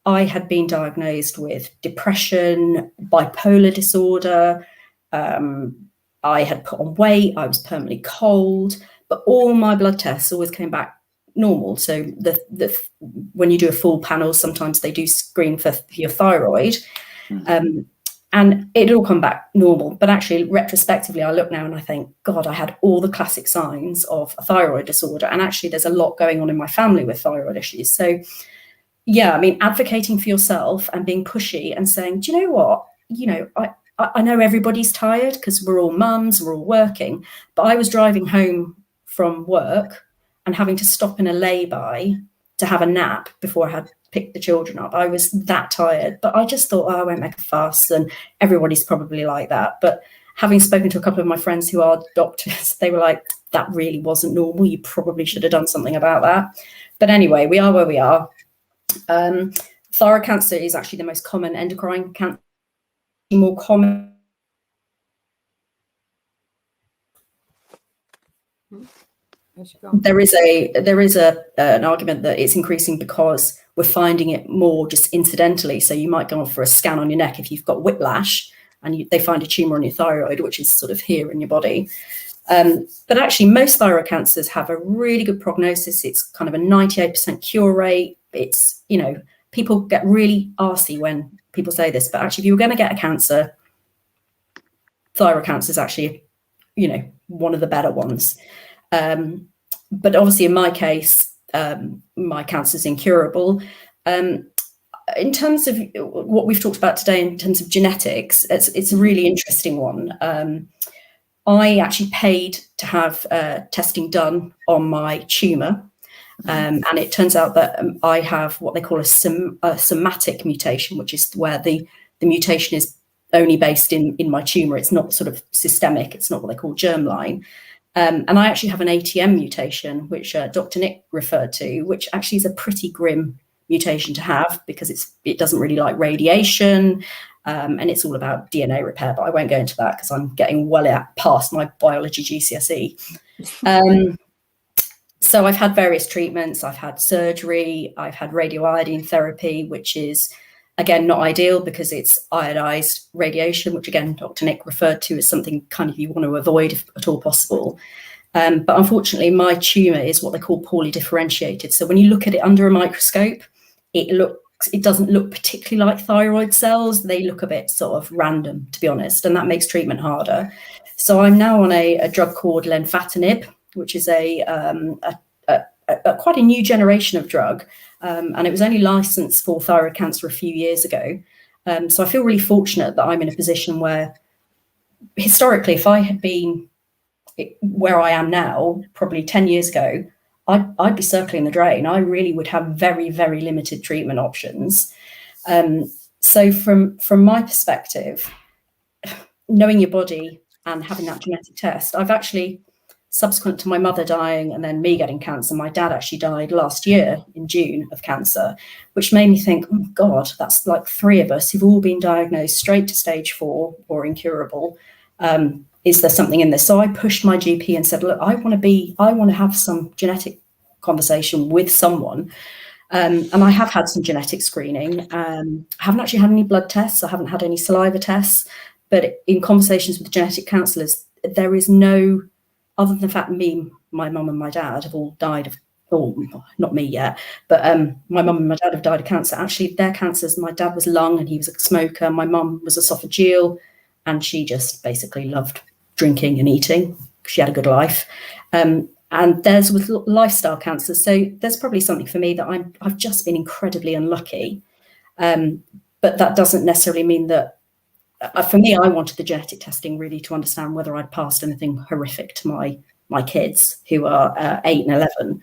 I had been diagnosed with depression, bipolar disorder. I had put on weight. I was permanently cold, but all my blood tests always came back normal. So when you do a full panel, sometimes they do screen for your thyroid. And it'd all come back normal. But actually, retrospectively, I look now and I think, God, I had all the classic signs of a thyroid disorder. And actually, there's a lot going on in my family with thyroid issues. So, yeah, I mean, advocating for yourself and being pushy and saying, do you know what? You know, I know everybody's tired because we're all mums, we're all working. But I was driving home from work and having to stop in a lay-by to have a nap before I had picked the children up. I was that tired, but I just thought, oh, I won't make a fuss, and everybody's probably like that. But having spoken to a couple of my friends who are doctors, they were like, that really wasn't normal. You probably should have done something about that. But anyway, we are where we are. Thyroid cancer is actually the most common endocrine cancer, more common. There is an argument that it's increasing because we're finding it more just incidentally. So you might go on for a scan on your neck if you've got whiplash and they find a tumour on your thyroid, which is sort of here in your body. But actually, most thyroid cancers have a really good prognosis. It's kind of a 98% cure rate. It's, you know, people get really arsey when people say this, but actually, if you were going to get a cancer, thyroid cancer is actually, you know, one of the better ones. But obviously, in my case, my cancer is incurable. In terms of what we've talked about today, in terms of genetics, it's a really interesting one. I actually paid to have testing done on my tumour. And it turns out that I have what they call a somatic mutation, which is where the mutation is only based in my tumour. It's not sort of systemic. It's not what they call germline. And I actually have an ATM mutation, which Dr. Nick referred to, which actually is a pretty grim mutation to have because it doesn't really like radiation, and it's all about DNA repair. But I won't go into that because I'm getting well past my biology GCSE. So I've had various treatments. I've had surgery. I've had radioiodine therapy, which is, again, not ideal because it's iodized radiation, which, again, Dr. Nick referred to as something kind of you want to avoid if at all possible. But unfortunately, my tumour is what they call poorly differentiated. So when you look at it under a microscope, it doesn't look particularly like thyroid cells. They look a bit sort of random, to be honest, and that makes treatment harder. So I'm now on a drug called lenvatinib, which is quite a new generation of drug. And it was only licensed for thyroid cancer a few years ago. So I feel really fortunate that I'm in a position where, historically, if I had been where I am now, probably 10 years ago, I'd be circling the drain. I really would have very, very limited treatment options. So from my perspective, knowing your body and having that genetic test, I've actually, subsequent to my mother dying and then me getting cancer, my dad actually died last year in June of cancer, which made me think, oh God, that's like 3 of us who've all been diagnosed straight to stage 4 or incurable. Is there something in this? So I pushed my GP and said, look, I want to have some genetic conversation with someone. And I have had some genetic screening. I haven't actually had any blood tests. I haven't had any saliva tests. But in conversations with genetic counsellors, there is no, other than the fact my mum and my dad have all died of, not me yet, but my mum and my dad have died of cancer. Actually, their cancers, my dad was lung and he was a smoker. My mum was esophageal and she just basically loved drinking and eating. She had a good life. And theirs was lifestyle cancer. So there's probably something for me that I've just been incredibly unlucky. But that doesn't necessarily mean that, for me, I wanted the genetic testing really to understand whether I'd passed anything horrific to my kids who are 8 and 11.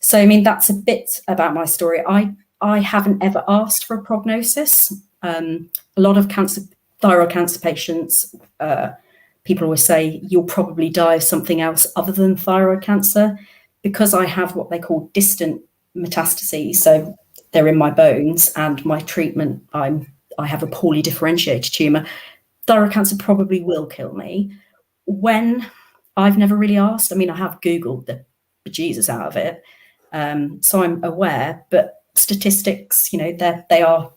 So, I mean, that's a bit about my story. I haven't ever asked for a prognosis. A lot of thyroid cancer patients, people always say, you'll probably die of something else other than thyroid cancer. Because I have what they call distant metastases, so they're in my bones, and my treatment, I have a poorly differentiated tumour, thyroid cancer probably will kill me. When I've never really asked. I mean, I have Googled the bejesus out of it, so I'm aware, but statistics, you know, they are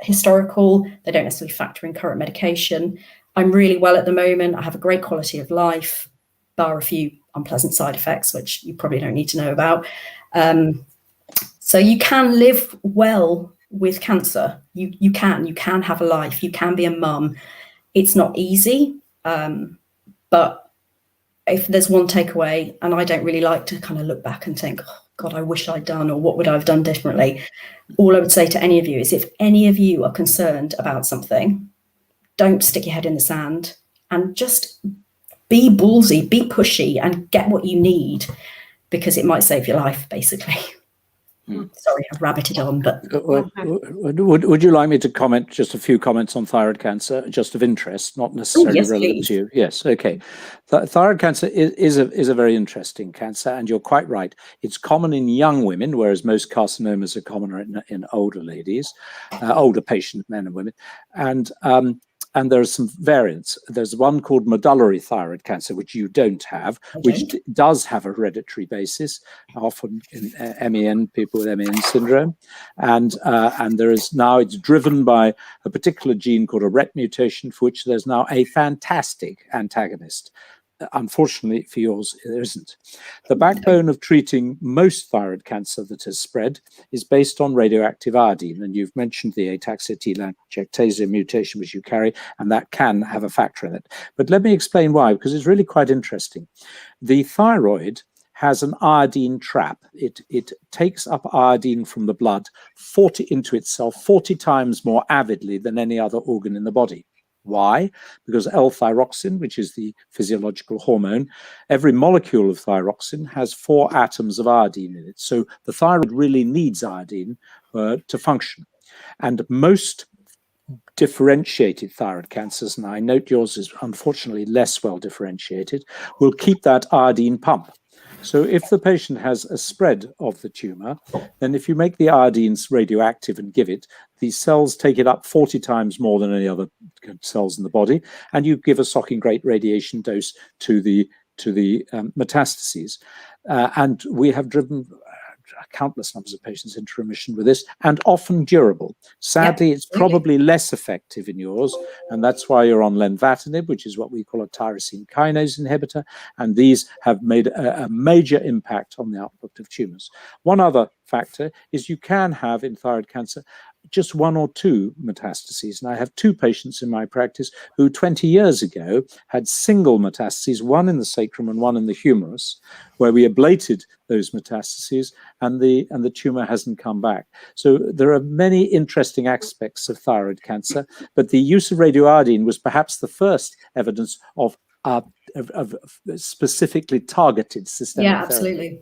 historical. They don't necessarily factor in current medication. I'm really well at the moment. I have a great quality of life, bar a few unpleasant side effects, which you probably don't need to know about. So you can live well with cancer. You can have a life. You can be a mum. It's not easy, but if there's one takeaway, and I don't really like to kind of look back and think, oh, God, I wish I'd done, or what would I have done differently? All I would say to any of you is, if any of you are concerned about something, don't stick your head in the sand and just be ballsy, be pushy, and get what you need, because it might save your life, basically. Sorry, I've rabbited on, but would you like me to comment just a few comments on thyroid cancer, just of interest, not necessarily yes, relevant please. to you? Yes, okay. Thyroid cancer is a very interesting cancer, and you're quite right. It's common in young women, whereas most carcinomas are commoner in older ladies, older patient men and women, and there are some variants. There's one called medullary thyroid cancer, which you don't have, which does have a hereditary basis, often in MEN, people with MEN syndrome. And there is now, it's driven by a particular gene called a RET mutation, for which there's now a fantastic antagonist. Unfortunately for yours, there isn't. The backbone of treating most thyroid cancer that has spread is based on radioactive iodine. And you've mentioned the ataxia-telangiectasia mutation, which you carry, and that can have a factor in it. But let me explain why, because it's really quite interesting. The thyroid has an iodine trap. It takes up iodine from the blood into itself 40 times more avidly than any other organ in the body. Why? Because L-thyroxine, which is the physiological hormone, every molecule of thyroxine has 4 atoms of iodine in it. So the thyroid really needs iodine to function. And most differentiated thyroid cancers, and I note yours is unfortunately less well differentiated, will keep that iodine pump. So if the patient has a spread of the tumor, then if you make the iodines radioactive and give it, these cells take it up 40 times more than any other cells in the body, and you give a shocking great radiation dose to the metastases. And we have driven countless numbers of patients into remission with this, and often durable. Sadly, it's probably less effective in yours, and that's why you're on lenvatinib, which is what we call a tyrosine kinase inhibitor, and these have made a major impact on the output of tumors. One other factor is you can have in thyroid cancer just 1 or 2 metastases. And I have 2 patients in my practice who 20 years ago had single metastases, one in the sacrum and one in the humerus, where we ablated those metastases and the tumor hasn't come back. So there are many interesting aspects of thyroid cancer, but the use of radioiodine was perhaps the first evidence of specifically targeted systemic therapy. Absolutely.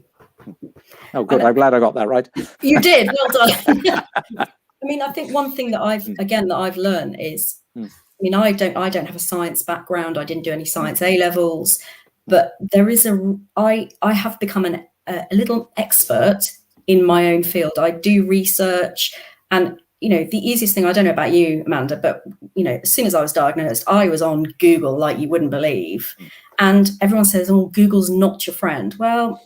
Oh, good. I'm glad I got that right. You did. Well done. I mean, I think one thing that I've learned is, I mean, I don't have a science background. I didn't do any science A levels, but there is I have become a little expert in my own field. I do research, and you know, the easiest thing, I don't know about you, Amanda, but you know, as soon as I was diagnosed, I was on Google like you wouldn't believe, and everyone says, "Oh, Google's not your friend." Well,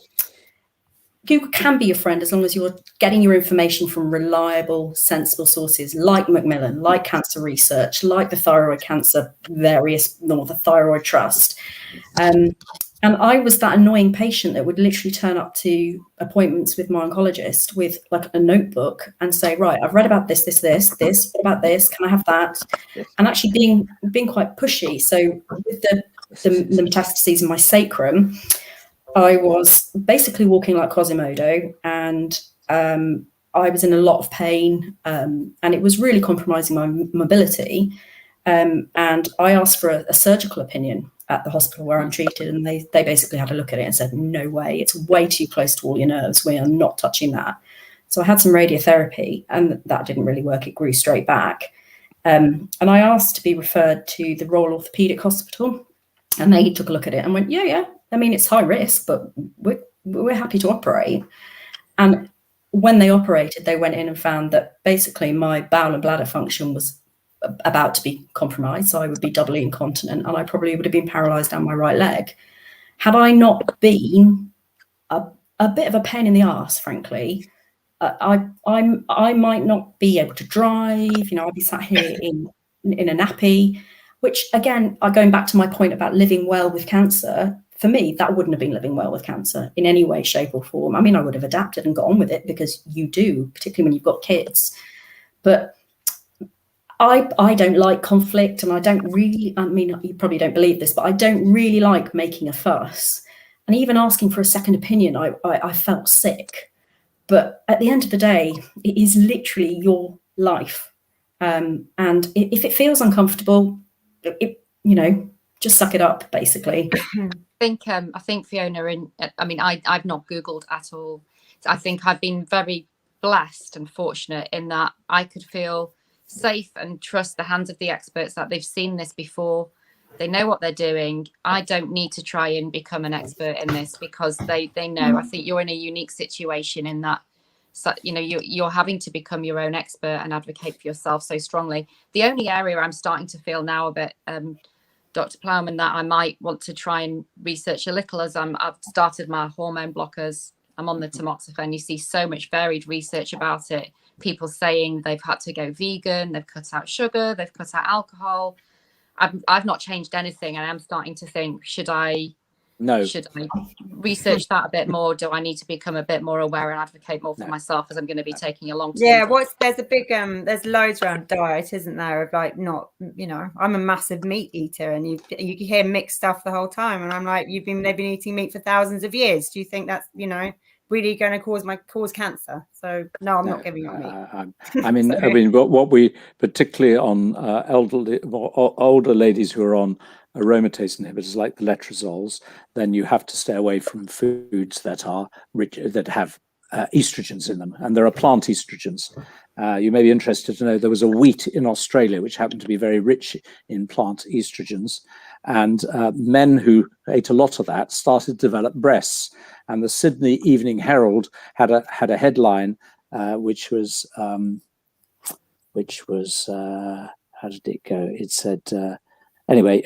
Google can be your friend as long as you're getting your information from reliable, sensible sources like Macmillan, like Cancer Research, like the Thyroid Cancer the Thyroid Trust. And I was that annoying patient that would literally turn up to appointments with my oncologist with like a notebook and say, right, I've read about this, what about this? Can I have that? And actually being quite pushy. So with the metastases in my sacrum, I was basically walking like Quasimodo, and I was in a lot of pain, and it was really compromising my mobility. And I asked for a surgical opinion, at the hospital where I'm treated, and they basically had a look at it and said, no way, it's way too close to all your nerves. We are not touching that. So I had some radiotherapy, and that didn't really work. It grew straight back. And I asked to be referred to the Royal Orthopaedic Hospital, and they took a look at it and went, yeah. I mean, it's high risk, but we're happy to operate. And when they operated, they went in and found that basically my bowel and bladder function was about to be compromised. So I would be doubly incontinent, and I probably would have been paralyzed down my right leg. Had I not been a bit of a pain in the arse, frankly, I might not be able to drive. I'd be sat here in a nappy, which again, going back to my point about living well with cancer, for me, that wouldn't have been living well with cancer in any way, shape or form. I mean, I would have adapted and got on with it, because you do, particularly when you've got kids. But I don't like conflict, and I don't really, I mean, you probably don't believe this, but I don't really like making a fuss. And even asking for a second opinion, I felt sick. But at the end of the day, it is literally your life. And if it feels uncomfortable, just suck it up, basically. I think Fiona, I've not Googled at all. I think I've been very blessed and fortunate in that I could feel safe and trust the hands of the experts, that they've seen this before. They know what they're doing. I don't need to try and become an expert in this, because they know. I think you're in a unique situation in that, so, you're having to become your own expert and advocate for yourself so strongly. The only area I'm starting to feel now a bit, Dr. Plowman, that I might want to try and research a little, as I've started my hormone blockers. I'm on the tamoxifen. You see so much varied research about it. People saying they've had to go vegan, they've cut out sugar, they've cut out alcohol. I've not changed anything, and I'm starting to think, should I research that a bit more? Do I need to become a bit more aware and advocate more for myself, as I'm going to be taking a long term? Yeah, there's a big there's loads around diet, isn't there, of like, not, I'm a massive meat eater, and you hear mixed stuff the whole time, and I'm like, they've been eating meat for thousands of years. Do you think that's really going to cause cancer? So no, I'm not giving up meat. I mean, what we particularly on older ladies who are on aromatase inhibitors like the letrozoles, then you have to stay away from foods that are rich, that have estrogens in them, and there are plant estrogens. You may be interested to know there was a wheat in Australia which happened to be very rich in plant estrogens, and men who ate a lot of that started to develop breasts. And the Sydney Evening Herald had a headline which was how did it go? It said, anyway,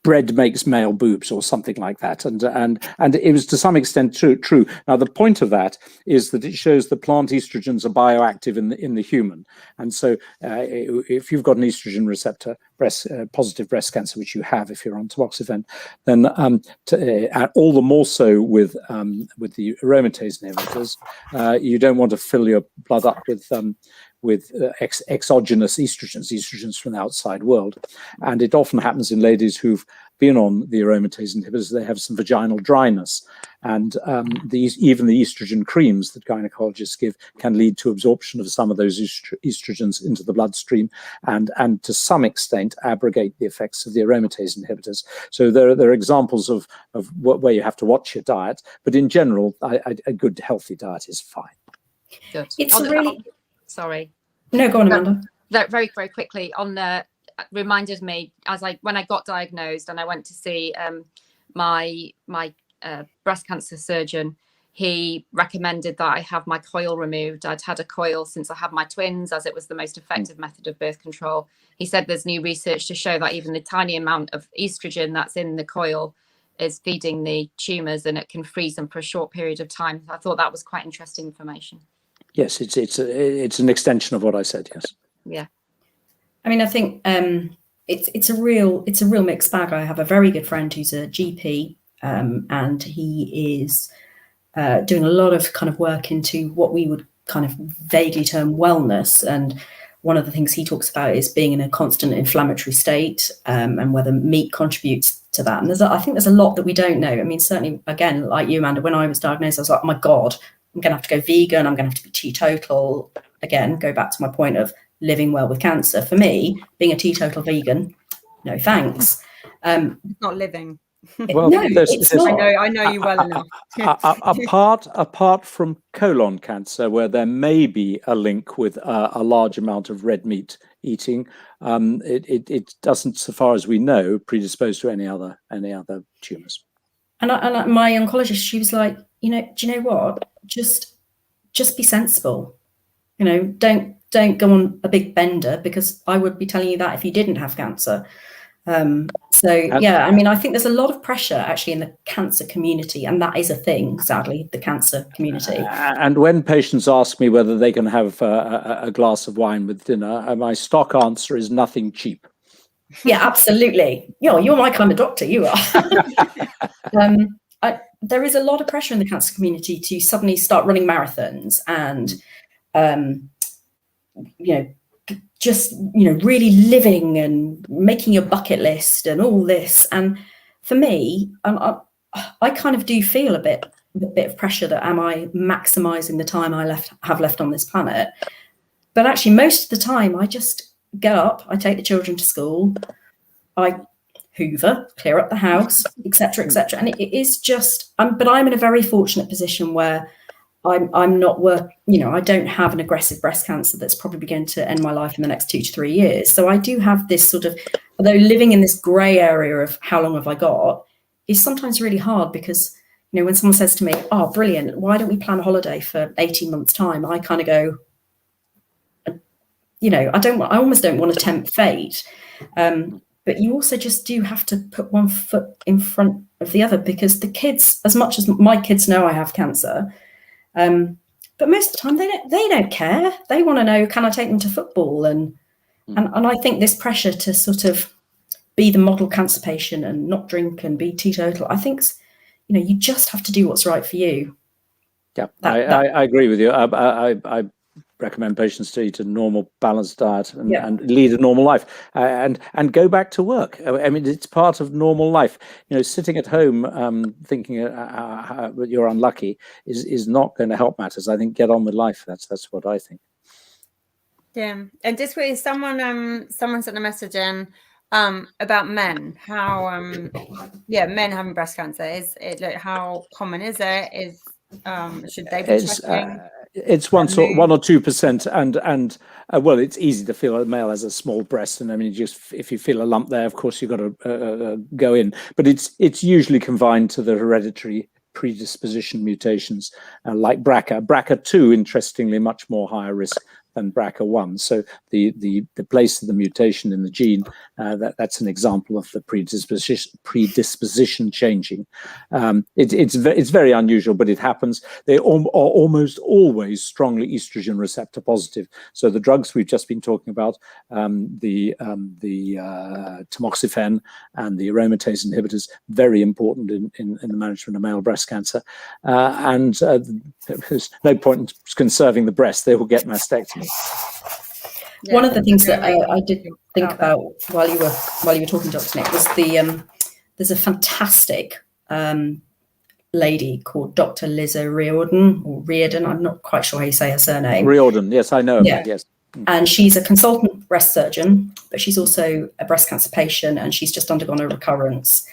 bread makes male boobs, or something like that, and it was to some extent true. Now, the point of that is that it shows that plant estrogens are bioactive in the human, and so if you've got an estrogen receptor positive breast cancer, which you have if you're on tamoxifen, then all the more so with the aromatase inhibitors, you don't want to fill your blood up with exogenous estrogens from the outside world. And it often happens in ladies who've been on the aromatase inhibitors, they have some vaginal dryness. And even the estrogen creams that gynecologists give can lead to absorption of some of those estrogens into the bloodstream, and to some extent abrogate the effects of the aromatase inhibitors. So there are examples of where you have to watch your diet, but in general, a good healthy diet is fine. Good. It's really... Sorry. No, go on, Amanda. Very, very quickly, reminded me when I got diagnosed and I went to see my breast cancer surgeon. He recommended that I have my coil removed. I'd had a coil since I had my twins, as it was the most effective method of birth control. He said there's new research to show that even the tiny amount of estrogen that's in the coil is feeding the tumours, and it can freeze them for a short period of time. I thought that was quite interesting information. Yes, it's an extension of what I said. Yes. Yeah. I mean, I think it's a real mixed bag. I have a very good friend who's a GP, and he is doing a lot of kind of work into what we would kind of vaguely term wellness. And one of the things he talks about is being in a constant inflammatory state, and whether meat contributes to that. And I think there's a lot that we don't know. I mean, certainly, again, like you, Amanda, when I was diagnosed, I was like, oh my God, I'm going to have to go vegan. I'm going to have to be teetotal. Again, go back to my point of living well with cancer. For me, being a teetotal vegan, no thanks. It's not living. Well, no, there's- it's there's- not. I know you well enough. apart from colon cancer, where there may be a link with a large amount of red meat eating, it doesn't, so far as we know, predispose to any other tumours. And my oncologist, she was like, do you know what? Just be sensible. Don't go on a big bender, because I would be telling you that if you didn't have cancer. Yeah, I mean, I think there's a lot of pressure actually in the cancer community, and that is a thing, sadly, the cancer community. And when patients ask me whether they can have a glass of wine with dinner, my stock answer is nothing cheap. Yeah, absolutely. You're my kind of doctor, you are. There is a lot of pressure in the cancer community to suddenly start running marathons and, just really living and making your bucket list and all this. And for me, I kind of do feel a bit of pressure that, am I maximizing the time I have left on this planet? But actually, most of the time, I just get up, I take the children to school, I hoover, clear up the house, etc., etc. And it is just, but I'm in a very fortunate position where I'm not I don't have an aggressive breast cancer that's probably going to end my life in the next 2 to 3 years. So I do have this sort of, although living in this grey area of how long have I got is sometimes really hard, because, when someone says to me, oh, brilliant, why don't we plan a holiday for 18 months time? I kind of go, I almost don't want to tempt fate. But you also just do have to put one foot in front of the other, because the kids, as much as my kids know I have cancer, but most of the time they don't care. They want to know, can I take them to football? And I think this pressure to sort of be the model cancer patient and not drink and be teetotal, I think, you just have to do what's right for you. Yeah, I agree with you. I recommend patients to eat a normal, balanced diet and lead a normal life, and go back to work. I mean, it's part of normal life. Sitting at home thinking you're unlucky is not going to help matters. I think get on with life. That's what I think. Yeah, and just with someone sent a message in about men, how men having breast cancer, is it, like, how common is it? Should they be checking? It's 1 or 2%, and well, it's easy to feel a male has a small breast, and I mean, just if you feel a lump there, of course you've got to go in. But it's usually confined to the hereditary predisposition mutations, like BRCA. BRCA2, interestingly, much more higher risk than BRCA1. So the place of the mutation in the gene, that's an example of the predisposition changing. It's very unusual, but it happens. They are almost always strongly estrogen receptor positive. So the drugs we've just been talking about, the tamoxifen and the aromatase inhibitors, very important in the management of male breast cancer. And there's no point in conserving the breast; they will get mastectomy. Yeah, one of the things that I did think about while you were talking, Dr. Nick, was there's a fantastic lady called Dr. Liza Riordan. I'm not quite sure how you say her surname. Riordan, yes, I know. Yeah. Yes. And she's a consultant breast surgeon, but she's also a breast cancer patient, and she's just undergone a recurrence.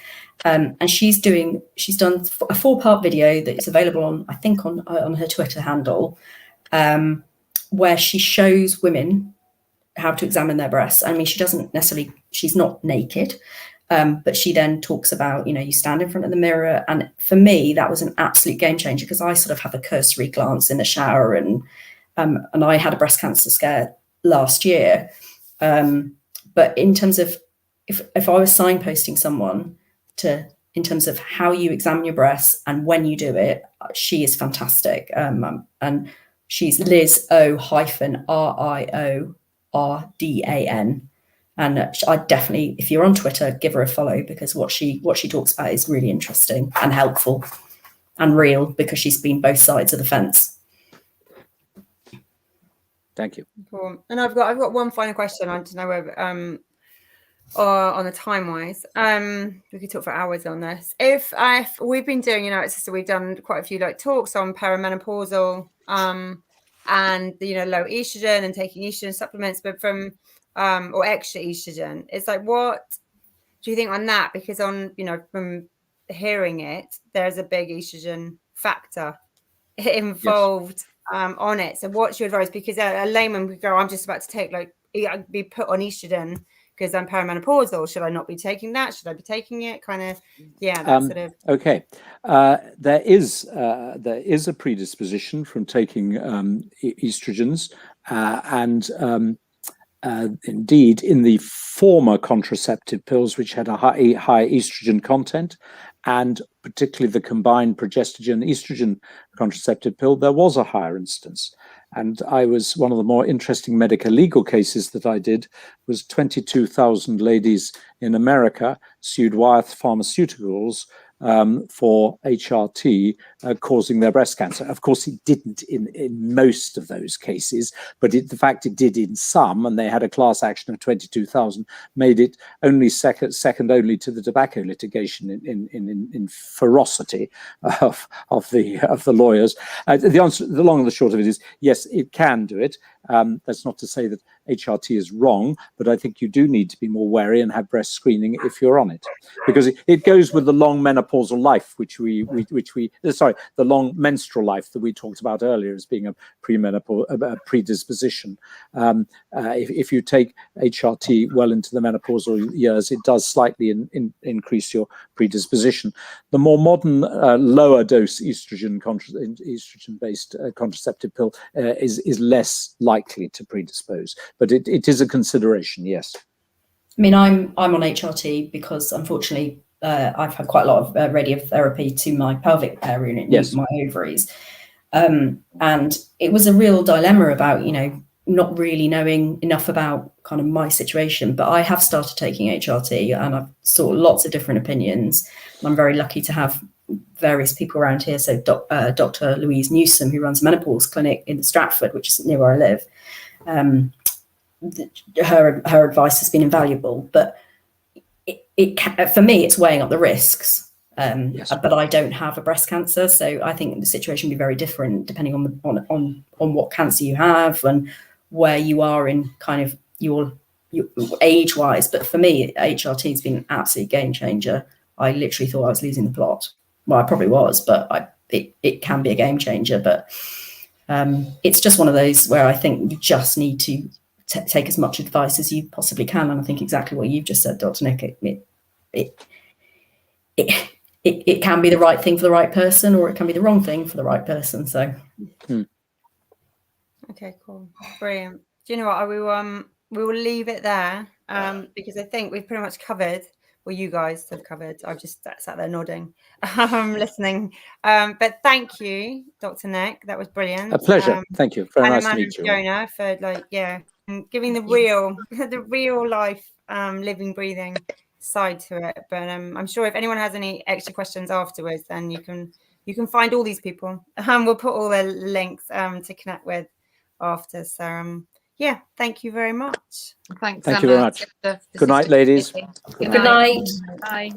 And she's done a 4-part video that is available on her Twitter handle, where she shows women how to examine their breasts. I mean, she's not naked, but she then talks about, you stand in front of the mirror. And for me, that was an absolute game changer, because I sort of have a cursory glance in the shower, and I had a breast cancer scare last year. But in terms of, if I was signposting someone in terms of how you examine your breasts and when you do it, she is fantastic. And she's Liz O-RIORDAN. And I definitely, if you're on Twitter, give her a follow, because what she talks about is really interesting and helpful and real, because she's been both sides of the fence. Thank you. Cool. And I've got one final question. I don't know whether on the time wise, we could talk for hours on this. If we've been doing, at Sistr, we've done quite a few talks on perimenopausal and low estrogen and taking estrogen supplements, but from or extra estrogen. It's like, what do you think on that? Because on, you know, from hearing it, there's a big estrogen factor involved on it. So what's your advice? Because a layman would go, I'm just about to take, like, be put on estrogen because I'm perimenopausal. Should I not be taking that? Should I be taking it? Kind of, yeah, that sort of. Okay, there is a predisposition from taking estrogens, and indeed in the former contraceptive pills, which had a high estrogen content, and particularly the combined progestogen estrogen contraceptive pill, there was a higher instance. And I was, one of the more interesting medical legal cases that I did was 22,000 ladies in America sued Wyeth Pharmaceuticals for HRT causing their breast cancer. Of course, it didn't in most of those cases, but the fact it did in some, and they had a class action of 22,000, made it only second only to the tobacco litigation in ferocity of the lawyers. The answer, the long and the short of it is, yes, it can do it. That's not to say that HRT is wrong, but I think you do need to be more wary and have breast screening if you're on it, because it goes with the long menopausal life, the long menstrual life that we talked about earlier as being a predisposition. If you take HRT well into the menopausal years, it does slightly increase your predisposition. The more modern lower dose estrogen-based contraceptive pill is less likely to predispose, but it is a consideration, yes. I mean, I'm on HRT because unfortunately I've had quite a lot of radiotherapy to my pelvic area and my ovaries, and it was a real dilemma about, you know, not really knowing enough about kind of my situation. But I have started taking HRT and I've saw lots of different opinions. I'm very lucky to have various people around here. So Dr. Louise Newsom, who runs a menopause clinic in Stratford, which is near where I live, her advice has been invaluable. But for me, it's weighing up the risks. But I don't have a breast cancer, so I think the situation would be very different depending on what cancer you have and where you are in kind of your age wise. But for me, HRT has been an absolute game changer. I literally thought I was losing the plot. Well, I probably was, but it can be a game changer. But it's just one of those where I think you just need to take as much advice as you possibly can. And I think exactly what you've just said, Dr. Nick, it can be the right thing for the right person, or it can be the wrong thing for the right person. So, okay, cool, brilliant. Do you know what? We will leave it there because I think we've pretty much covered. Well, you guys have covered. I've just sat there nodding, listening. But thank you, Dr. Nick. That was brilliant. A pleasure. Thank you. Very nice to meet you. Fiona, for giving the real life, living, breathing side to it. But I'm sure if anyone has any extra questions afterwards, then you can find all these people. We'll put all the links to connect with after. So yeah, thank you very much. Thanks. Thank you very much. Good night, ladies. Good night. Bye.